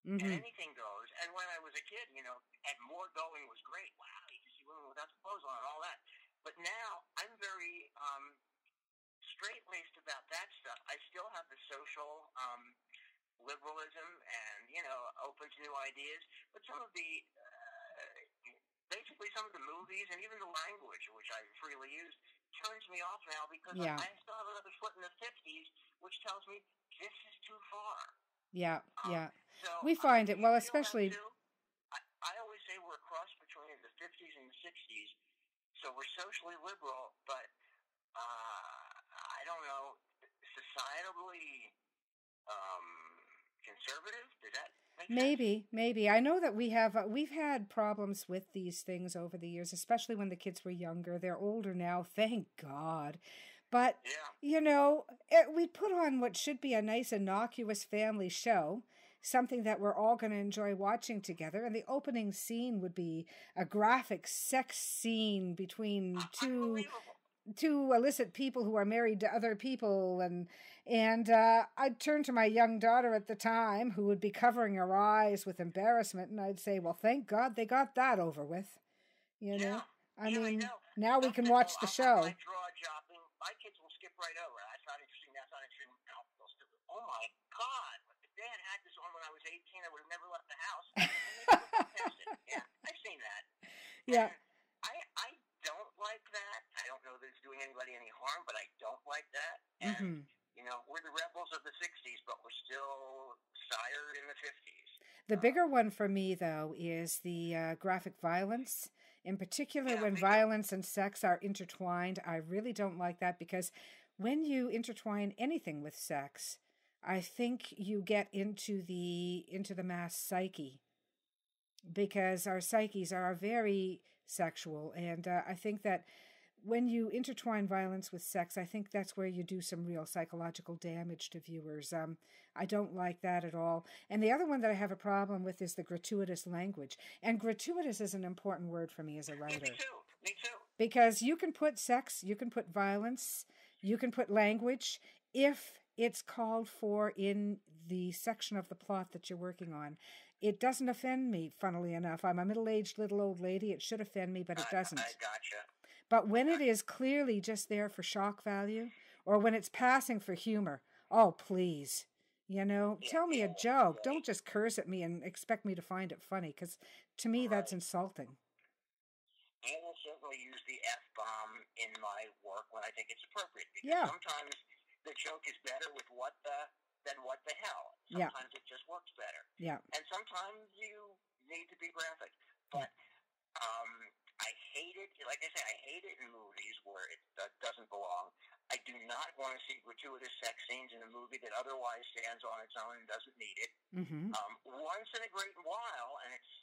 And anything goes. And when I was a kid, and more going was great. Wow, you can see women without the clothes on and all that. But now I'm very straight-laced about that stuff. I still have the social liberalism and, open to new ideas. But some of the, basically some of the movies and even the language, which I freely use, turns me off now because I still have another foot in the 50s, which tells me this is too far. Yeah. So we find it, well, especially... I always say we're a cross between the 50s and the 60s. So we're socially liberal, but I don't know, societally conservative? Does that make sense? Maybe. I know that we've had problems with these things over the years, especially when the kids were younger. They're older now, thank God. But, we put on what should be a nice, innocuous family show, something that we're all going to enjoy watching together. And the opening scene would be a graphic sex scene between two illicit people who are married to other people. And I'd turn to my young daughter at the time, who would be covering her eyes with embarrassment, and I'd say, well, thank God they got that over with. I mean, now we can watch the show. I draw shopping. My kids will skip right over. That's not interesting. Oh, my God. If Dad had this on when I was 18, I would have never left the house. Yeah, I've seen that. Yeah. And I don't like that. I don't know that it's doing anybody any harm, but I don't like that. And, we're the rebels of the 60s, but we're still sired in the 50s. The bigger one for me, though, is the graphic violence. In particular, Yeah, when me too. violence and sex are intertwined, I really don't like that because when you intertwine anything with sex, I think you get into the mass psyche because our psyches are very sexual, and I think that when you intertwine violence with sex, I think that's where you do some real psychological damage to viewers. I don't like that at all. And the other one that I have a problem with is the gratuitous language. And gratuitous is an important word for me as a writer. Yeah, me too. Me too. Because you can put sex, you can put violence, you can put language if it's called for in the section of the plot that you're working on. It doesn't offend me, funnily enough. I'm a middle-aged little old lady. It should offend me, but it doesn't. I gotcha. But when it is clearly just there for shock value, or when it's passing for humor, oh, please, tell me a joke. Don't just curse at me and expect me to find it funny, because to me that's insulting. I will certainly use the F-bomb in my work when I think it's appropriate, because sometimes the joke is better with than what the hell. Sometimes it just works better. Yeah. And sometimes you need to be graphic. But I hate it. Like I say, I hate it in movies where it doesn't belong. I do not want to see gratuitous sex scenes in a movie that otherwise stands on its own and doesn't need it. Mm-hmm. Once in a great while, and it's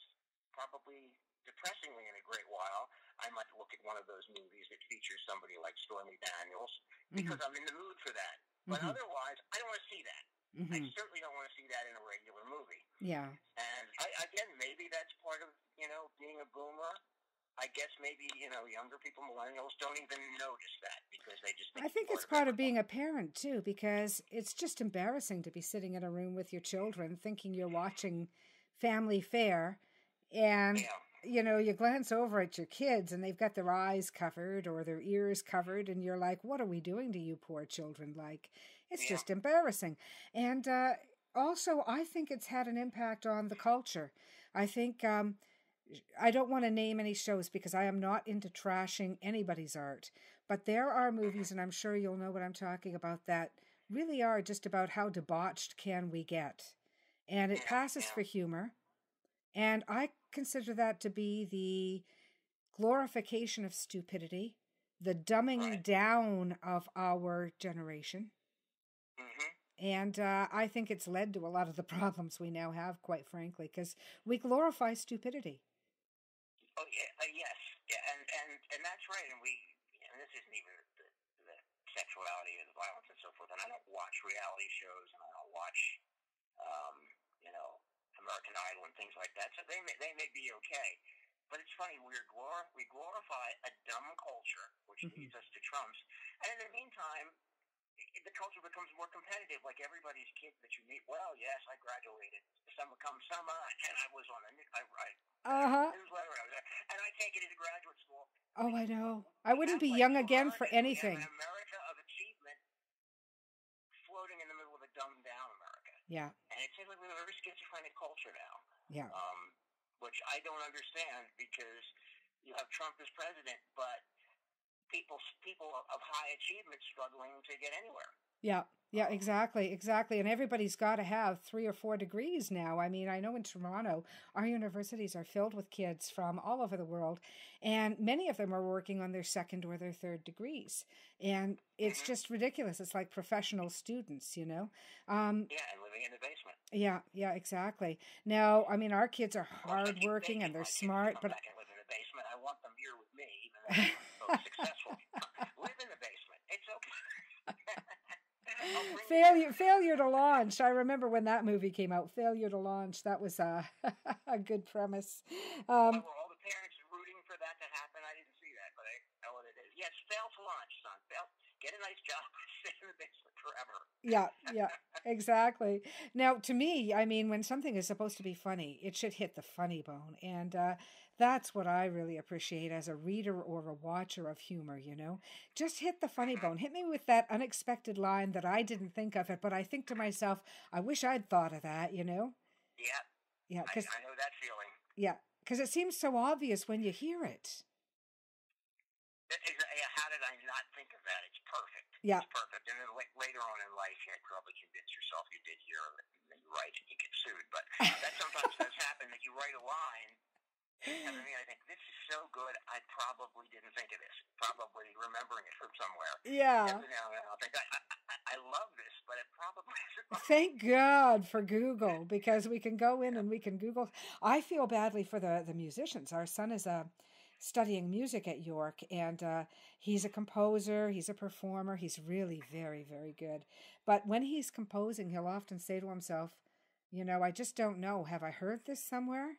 probably depressingly in a great while, I might look at one of those movies that features somebody like Stormy Daniels because I'm in the mood for that. But otherwise, I don't want to see that. I certainly don't want to see that in a regular movie. Yeah. And again, maybe that's part of, being a boomer. I guess maybe, younger people, millennials, don't even notice that because they just think I think it's part of being a parent, too, because it's just embarrassing to be sitting in a room with your children thinking you're watching family fare and, you glance over at your kids and they've got their eyes covered or their ears covered and you're like, what are we doing to you poor children? Like, it's just embarrassing. And also, I think it's had an impact on the culture. I think... I don't want to name any shows because I am not into trashing anybody's art. But there are movies, and I'm sure you'll know what I'm talking about, that really are just about how debauched can we get. And it passes for humor. And I consider that to be the glorification of stupidity, the dumbing down of our generation. And I think it's led to a lot of the problems we now have, quite frankly, because we glorify stupidity. Oh, yes. Yeah, and that's right. And this isn't even the sexuality or the violence and so forth. And I don't watch reality shows and I don't watch, American Idol and things like that. So they may be okay. But it's funny, we glorify a dumb culture, which leads us to Trump's. And in the meantime, the culture becomes more competitive. Like everybody's kid that you meet, well, yes, I graduated. Some come summer, and I was on a newsletter. And I take it into graduate school. Oh, I know. I wouldn't be young again for anything. We have an America of achievement floating in the middle of a dumbed down America. Yeah. And it seems like we have a very schizophrenic culture now. Yeah. Which I don't understand because you have Trump as president, but people of high achievement struggling to get anywhere. Yeah, exactly. And everybody's got to have 3 or 4 degrees now. I mean, I know in Toronto, our universities are filled with kids from all over the world, and many of them are working on their 2nd or their 3rd degrees. And it's just ridiculous. It's like professional students, and living in the basement. Yeah, exactly. Now, I mean, our kids are hardworking and they're smart, but back and live in the basement. I want them here with me, even though they're so successful. Live in the basement. It's okay. Failure to Launch. I remember when that movie came out. Failure to Launch. That was a good premise. Were all the parents rooting for that to happen? I didn't see that, but I know what it is. Yes, fail to launch, son. Get a nice job. Stay in the basement forever. Yeah, exactly. Now, to me, I mean, when something is supposed to be funny, it should hit the funny bone. And that's what I really appreciate as a reader or a watcher of humor, Just hit the funny bone. Hit me with that unexpected line that I didn't think of it, but I think to myself, I wish I'd thought of that, Yeah. Yeah, I know that feeling. Yeah, because it seems so obvious when you hear it. How did I not think of that? It's perfect. Yeah. It's perfect. And then later on in life, you probably convince yourself you did hear it. write, you get sued. But that sometimes does happen, that you write a line, and I think, this is so good, I probably didn't think of this. Probably remembering it from somewhere. Yeah. Every now and then I'll think, I love this, but it probably isn't. Thank God for Google, because we can go in and we can Google. I feel badly for the musicians. Our son is studying music at York, and he's a composer, he's a performer, he's really very, very good. But when he's composing, he'll often say to himself, I just don't know. Have I heard this somewhere?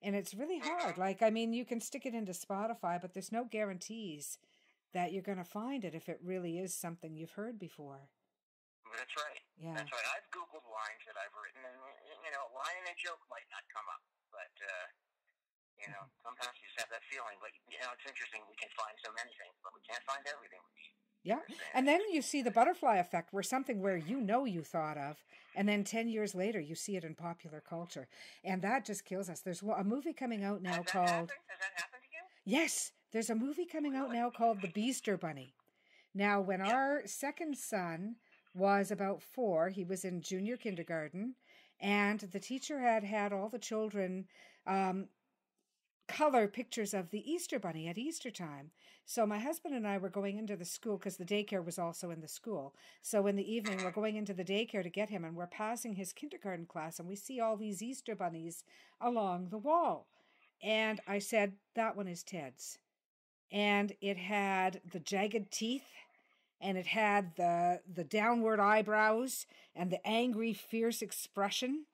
And it's really hard. Like, I mean, you can stick it into Spotify, but there's no guarantees that you're going to find it if it really is something you've heard before. That's right. Yeah. That's right. I've Googled lines that I've written, and, a line and a joke might not come up. But, sometimes you just have that feeling. But, it's interesting. We can find so many things, but we can't find everything. Yeah. And then you see the butterfly effect, where something where you thought of, and then 10 years later you see it in popular culture. And that just kills us. There's a movie coming out now called... Has that happened to you? Yes. There's a movie coming out now called The Beaster Bunny. Now, when our second son was about 4, he was in junior kindergarten, and the teacher had all the children... color pictures of the Easter Bunny at Easter time. So my husband and I were going into the school, because the daycare was also in the school. So in the evening, we're going into the daycare to get him, and we're passing his kindergarten class, and we see all these Easter bunnies along the wall. And I said, that one is Ted's. And it had the jagged teeth, and it had the downward eyebrows, and the angry, fierce expression.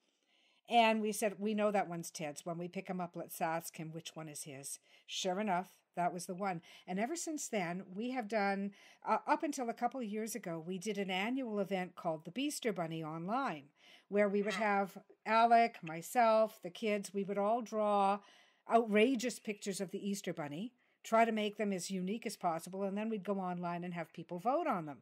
And we said, we know that one's Ted's. When we pick him up, let's ask him which one is his. Sure enough, that was the one. And ever since then, we have done, up until a couple of years ago, we did an annual event called the Beaster Bunny online, where we would have Alec, myself, the kids, we would all draw outrageous pictures of the Easter Bunny, try to make them as unique as possible, and then we'd go online and have people vote on them.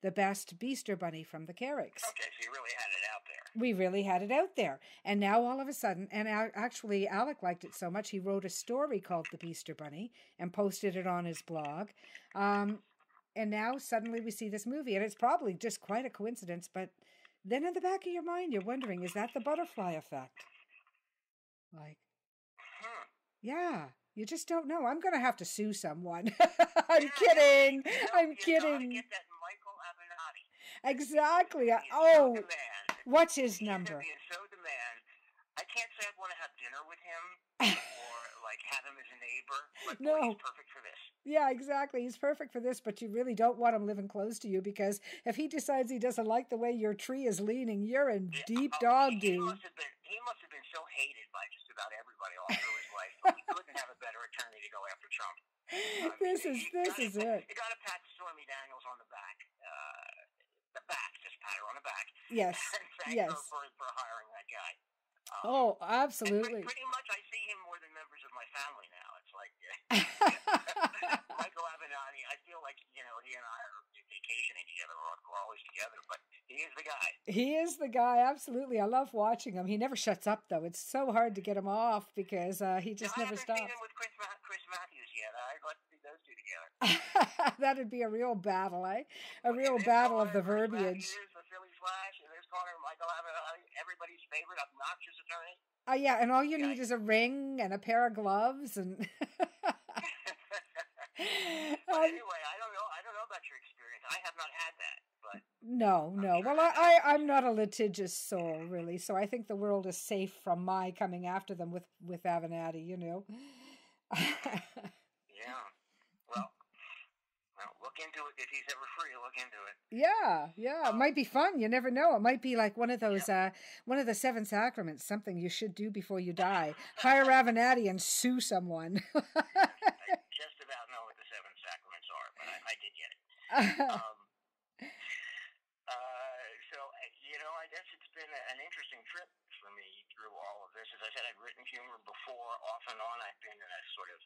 The best Beaster Bunny from the Carricks. Okay, so you really had it out there. We really had it out there. And now all of a sudden, and actually Alec liked it so much, he wrote a story called The Beaster Bunny and posted it on his blog. And now suddenly we see this movie, and it's probably just quite a coincidence, but then in the back of your mind, you're wondering, is that the butterfly effect? Like, yeah. You just don't know. I'm going to have to sue someone. I'm kidding. I'm kidding. Get that Michael Avenatti. Exactly. So what's his number? He's so demand. I can't say I want to have dinner with him or have him as a neighbor. But no. Boy, he's perfect for this. Yeah, exactly. He's perfect for this, but you really don't want him living close to you, because if he decides he doesn't like the way your tree is leaning, you're in deep dog He doo. He must have been so hated by just about everybody all through his life. But he couldn't have a better attorney to go after Trump. This is it. You got to pat Stormy Daniels on the back. Just pat her on the back. Yes. And thank her for hiring that guy. Absolutely. Pretty much, I see him more than members of my family now. It's like Michael Avenatti. I feel like he and I are vacationing together. We're always together, but he is the guy. He is the guy. Absolutely, I love watching him. He never shuts up, though. It's so hard to get him off, because he just never stops. I haven't seen him with Chris Matthews yet. I'd like to see those two together. That'd be a real battle, eh? A real battle of the verbiage. The Philly Flash, and there's Connor, Michael Avenatti, everybody's favorite obnoxious attorney. Yeah, and all you need is a ring and a pair of gloves, and. But anyway, I don't know about your experience. I have not had that, but no. Well, I'm not a litigious soul, really, so I think the world is safe from my coming after them with Avenatti. Yeah. Well, look into it if he's ever free. Look into it. Yeah. It might be fun. You never know. It might be like one of those, one of the 7 sacraments. Something you should do before you die. Hire Avenatti and sue someone. I just about know what the 7 sacraments are, but I did get it. So I guess it's been an interesting trip for me through all of this. As I said, I've written humor before, off and on. I've been in a sort of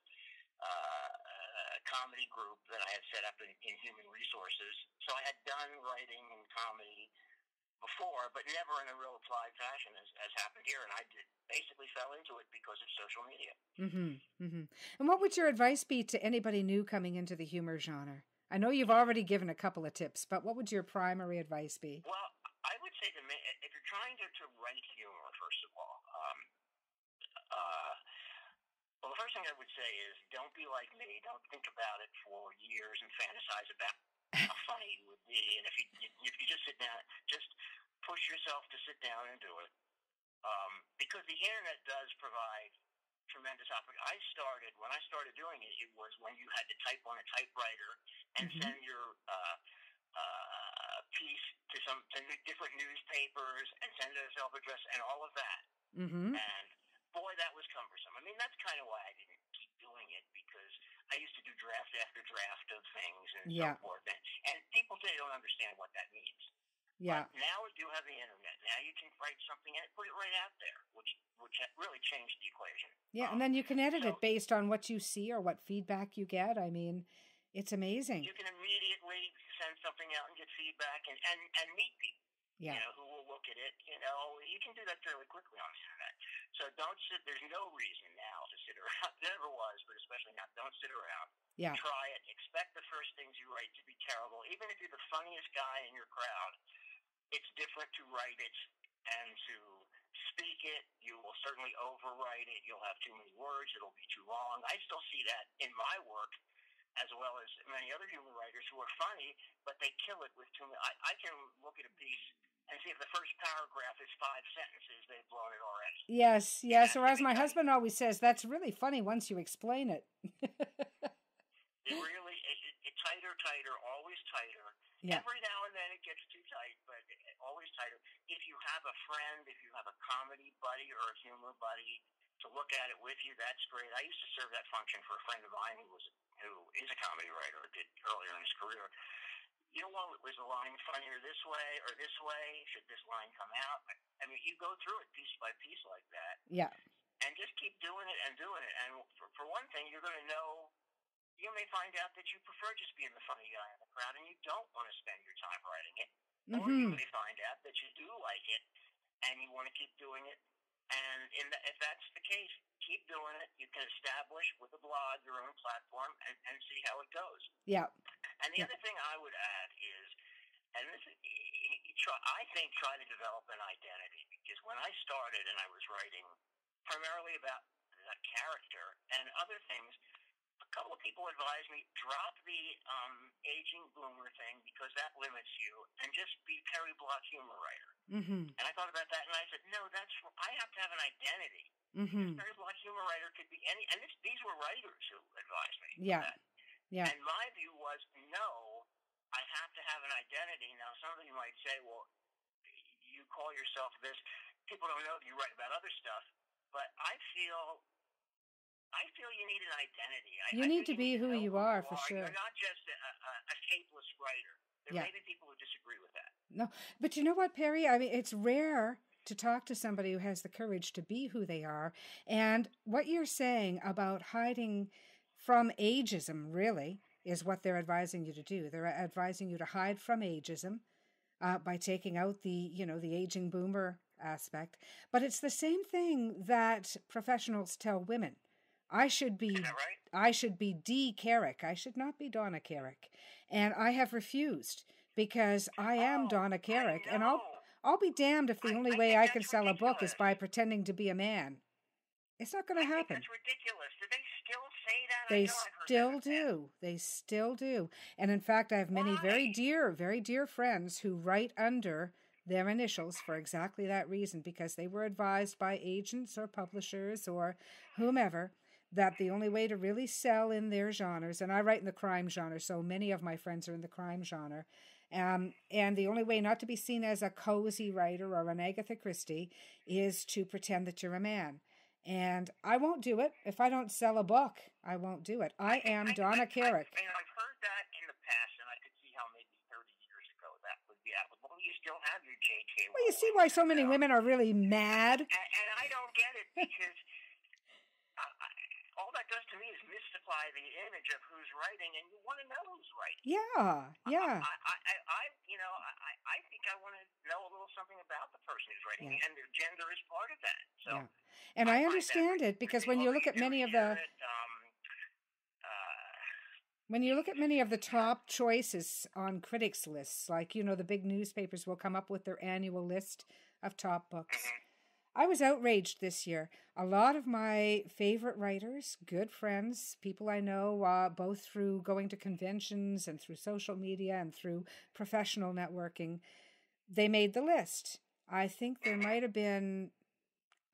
comedy group that I had set up in human resources. So I had done writing and comedy before, but never in a real applied fashion as happened here. And I basically fell into it because of social media. And what would your advice be to anybody new coming into the humor genre? I know you've already given a couple of tips, but what would your primary advice be? Well, I would say if you're trying to write I would say is don't be like me. Don't think about it for years and fantasize about how funny it would be. And if you just sit down, just push yourself to sit down and do it. Because the internet does provide tremendous opportunity. When I started doing it, it was when you had to type on a typewriter and send your piece to different newspapers and send it a self-address and all of that. And boy, that was cumbersome. I mean, that's kind of why I didn't keep doing it, because I used to do draft after draft of things and so forth. And people today don't understand what that means. Yeah. But now you have the internet. Now you can write something and put it right out there, which really changed the equation. Yeah, and then you can edit it based on what you see or what feedback you get. I mean, it's amazing. You can immediately send something out and get feedback and meet people. Yeah. Who will look at it. You can do that fairly quickly on the internet. So don't sit. There's no reason now to sit around. There never was, but especially now, don't sit around. Yeah. Try it. Expect the first things you write to be terrible. Even if you're the funniest guy in your crowd, it's different to write it and to speak it. You will certainly overwrite it. You'll have too many words. It'll be too long. I still see that in my work, as well as many other humor writers who are funny, but they kill it with too many. I can look at a piece and see if the first paragraph is 5 sentences, they've blown it already. Yes. Or as my husband always says, that's really funny once you explain it. It really, it's tighter, always tighter. Yeah. Every now and then it gets too tight, but always tighter. If you have a friend, if you have a comedy buddy or a humor buddy to look at it with you, that's great. I used to serve that function for a friend of mine who is a comedy writer, or did earlier in his career. Was the line funnier this way or this way? Should this line come out? I mean, you go through it piece by piece like that. Yeah. And just keep doing it and doing it. And for one thing, you're going to know. You may find out that you prefer just being the funny guy in the crowd and you don't want to spend your time writing it. Or you may find out that you do like it and you want to keep doing it. And if that's the case, keep doing it. You can establish with a blog your own platform and see how it goes. Yeah. And the other thing I would add is, and this is, I think, try to develop an identity. Because when I started and I was writing primarily about the character and other things, a couple of people advised me, drop the aging boomer thing because that limits you, and just be Perry Block humor writer. And I thought about that, and I said, no, I have to have an identity. Perry Block humor writer could be any, and these were writers who advised me. Yeah. And my view was, no, I have to have an identity. Now, some of you might say, well, you call yourself this. People don't know that you write about other stuff, but I feel you need an identity. You need to be who you are, for sure. You're not just a shapeless writer. There may be people who disagree with that. No, but you know what, Perry? I mean, it's rare to talk to somebody who has the courage to be who they are. And what you're saying about hiding from ageism, really, is what they're advising you to do. They're advising you to hide from ageism by taking out the aging boomer aspect. But it's the same thing that professionals tell women. I should be Dee Carrick. I should not be Donna Carrick. And I have refused because I am Donna Carrick. And I'll be damned if the only way I can sell a book is by pretending to be a man. It's not going to happen. That's ridiculous. Do they still say that? They still do. They still do. And in fact, I have many very dear friends who write under their initials for exactly that reason, because they were advised by agents or publishers or whomever that the only way to really sell in their genres, and I write in the crime genre, so many of my friends are in the crime genre, and the only way not to be seen as a cozy writer or an Agatha Christie is to pretend that you're a man. And I won't do it. If I don't sell a book, I won't do it. I am Donna Carrick. I've heard that in the past, and I could see how maybe 30 years ago that would be applicable. You still have your J.K. Well, you see why so many women are really mad? And I don't get it, because all that does to me is mystify the image of who's writing, and you want to know who's writing. Yeah. I think I want to know a little something about the person who's writing, and their gender is part of that. So, and I understand it, because when you look at many of the top choices on critics' lists, like the big newspapers will come up with their annual list of top books. I was outraged this year. A lot of my favorite writers, good friends, people I know, both through going to conventions and through social media and through professional networking, they made the list. I think there might have been...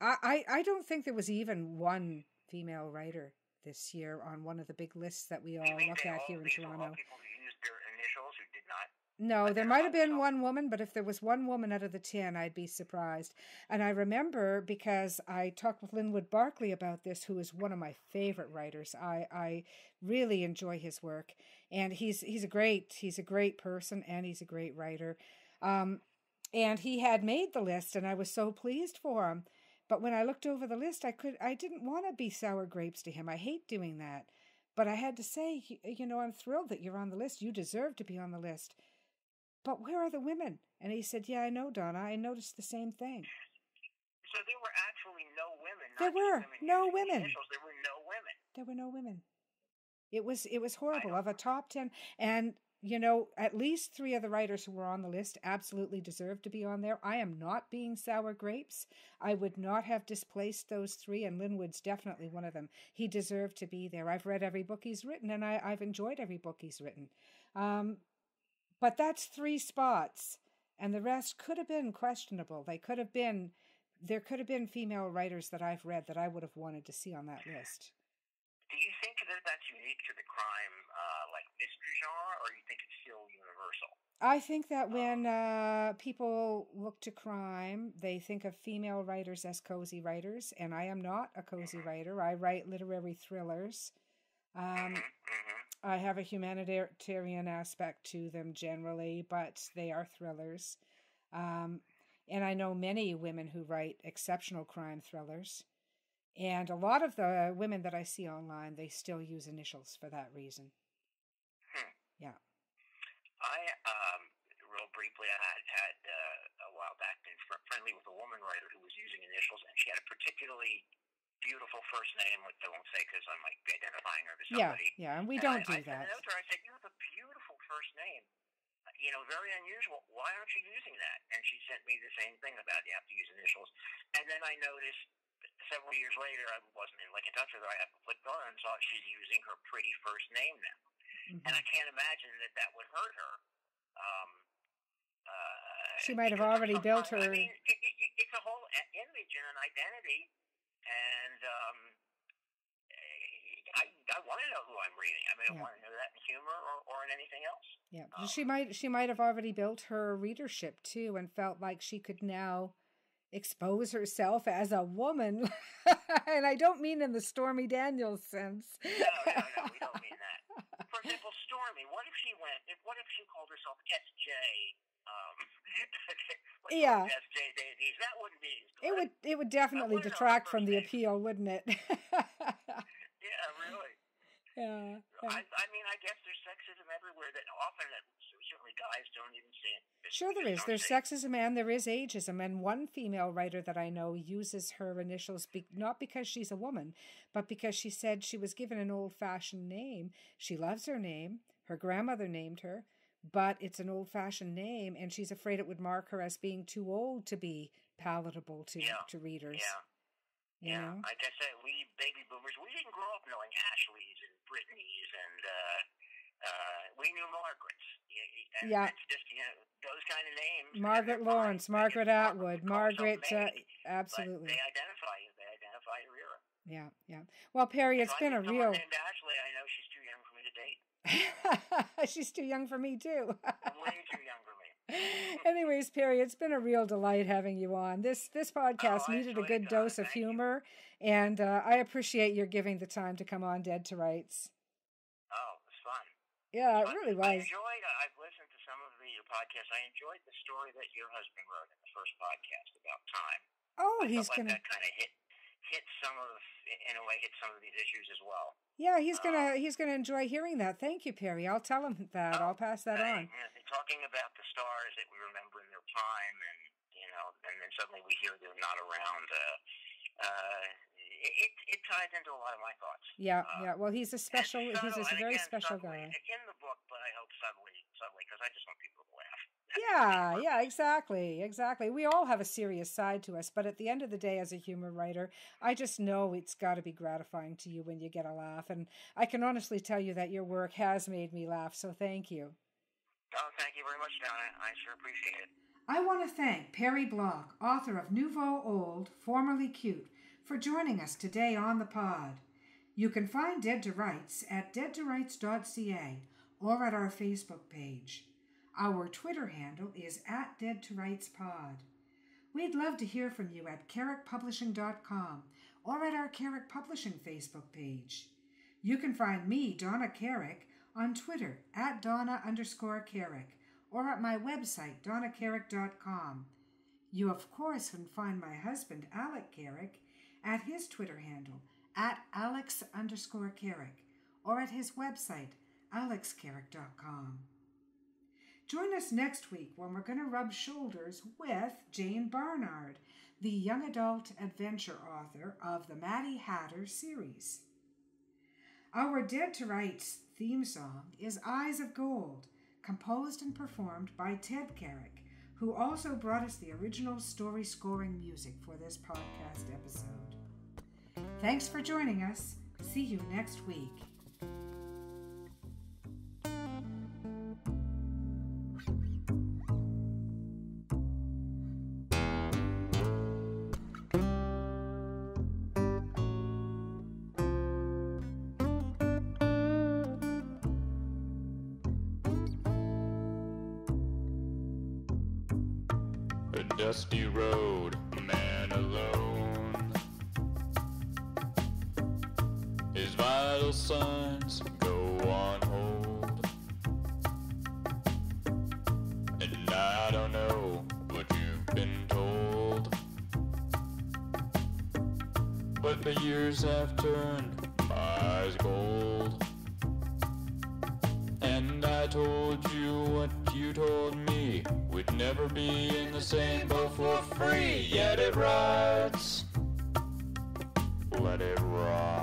I don't think there was even one female writer this year on one of the big lists that we all look at here in Toronto. All people who used their initials who did not. No, there might have been one woman, but if there was one woman out of the 10, I'd be surprised. And I remember, because I talked with Linwood Barclay about this, who is one of my favorite writers. I really enjoy his work, and he's a great person, and he's a great writer. And he had made the list, and I was so pleased for him. But when I looked over the list, I didn't want to be sour grapes to him. I hate doing that. But I had to say, I'm thrilled that you're on the list. You deserve to be on the list. But where are the women? And he said, yeah, I know, Donna. I noticed the same thing. So there were actually no women. There were no women. There were no women. There were no women. It was horrible. Of a top 10. And, at least 3 of the writers who were on the list absolutely deserved to be on there. I am not being sour grapes. I would not have displaced those 3, and Linwood's definitely one of them. He deserved to be there. I've read every book he's written, and I've enjoyed every book he's written. But that's 3 spots, and the rest could have been questionable. There could have been female writers that I've read that I would have wanted to see on that list. Do you think that that's unique to the crime, mystery genre, or do you think it's still universal? I think that when people look to crime, they think of female writers as cozy writers, and I am not a cozy writer. I write literary thrillers. I have a humanitarian aspect to them generally, but they are thrillers. And I know many women who write exceptional crime thrillers. And a lot of the women that I see online, they still use initials for that reason. Yeah. Real briefly, I had a while back been friendly with a woman writer who was using initials, and she had a particularly beautiful first name, which I won't say because I might be identifying her to somebody. Yeah, and we don't do that. I said, you have a beautiful first name. Very unusual. Why aren't you using that? And she sent me the same thing about you have to use initials. And then I noticed several years later, I wasn't in touch with her. I clicked on her and saw she's using her pretty first name now. Mm-hmm. And I can't imagine that would hurt her. She might have already built her... I mean, it's a whole image and an identity, and I want to know who I'm reading. I mean, I want to know that in humor or in anything else. Yeah, she might have already built her readership, too, and felt like she could now expose herself as a woman. And I don't mean in the Stormy Daniels sense. No, we don't mean that. For example, Stormy, what if she called herself SJ? SJ Davies, that wouldn't be... It would definitely detract from the appeal, wouldn't it? Yeah, really. Yeah. I mean, I guess there's sexism everywhere that often certainly guys don't even see it. Sure there is. There's sexism and there is ageism. And one female writer that I know uses her initials not because she's a woman, but because she said she was given an old-fashioned name. She loves her name. Her grandmother named her, but it's an old-fashioned name, and she's afraid it would mark her as being too old to be palatable to readers. Yeah. Like I said, we baby boomers, we didn't grow up knowing Ashleys and Brittany's, and we knew Margarets. And it's just, those kind of names. Margaret Lawrence, Margaret Atwood, Margaret, absolutely. But they identify your era. Yeah. Well, Perry, it's been a real... named Ashley, I know she's too young for me to date. She's too young for me, too. Way too young for me. Anyways, Perry, it's been a real delight having you on. This podcast needed a good dose of humor, and I appreciate your giving the time to come on Dead to Rights. Oh, it was fun. Yeah, it really was. I've listened to some of your podcasts. I enjoyed the story that your husband wrote in the first podcast about time. Oh, he's going to... that kind of hit some of these issues as well. Yeah, he's gonna enjoy hearing that. Thank you, Perry. I'll tell him that. I'll pass that on. Talking about the stars that we remember in their prime, and and then suddenly we hear they're not around. It ties into a lot of my thoughts. Yeah. Well, he's a very special guy. In the book, but I hope subtly, because I just want people to laugh. Yeah, exactly. We all have a serious side to us, but at the end of the day, as a humor writer, I just know it's got to be gratifying to you when you get a laugh. And I can honestly tell you that your work has made me laugh, so thank you. Oh, thank you very much, Donna. I sure appreciate it. I want to thank Perry Block, author of Nouveau Old, Formerly Cute, for joining us today on the pod. You can find Dead to Rights at deadtorights.ca or at our Facebook page. Our Twitter handle is at deadtorightspod. We'd love to hear from you at carrickpublishing.com or at our Carrick Publishing Facebook page. You can find me, Donna Carrick, on Twitter at Donna_Carrick or at my website, donnacarrick.com. You, of course, can find my husband, Alec Carrick, at his Twitter handle, at Alex_Carrick, or at his website, alexcarrick.com. Join us next week when we're going to rub shoulders with Jane Barnard, the young adult adventure author of the Maddie Hatter series. Our Dead to Rights theme song is Eyes of Gold, composed and performed by Ted Carrick, who also brought us the original story scoring music for this podcast episode. Thanks for joining us. See you next week. A dusty road, a man alone. His vital signs go on hold. And I don't know what you've been told, but the years have turned my eyes gold. And I told you what you told me, we'd never be in the same boat for free. Yet it rides, let it ride.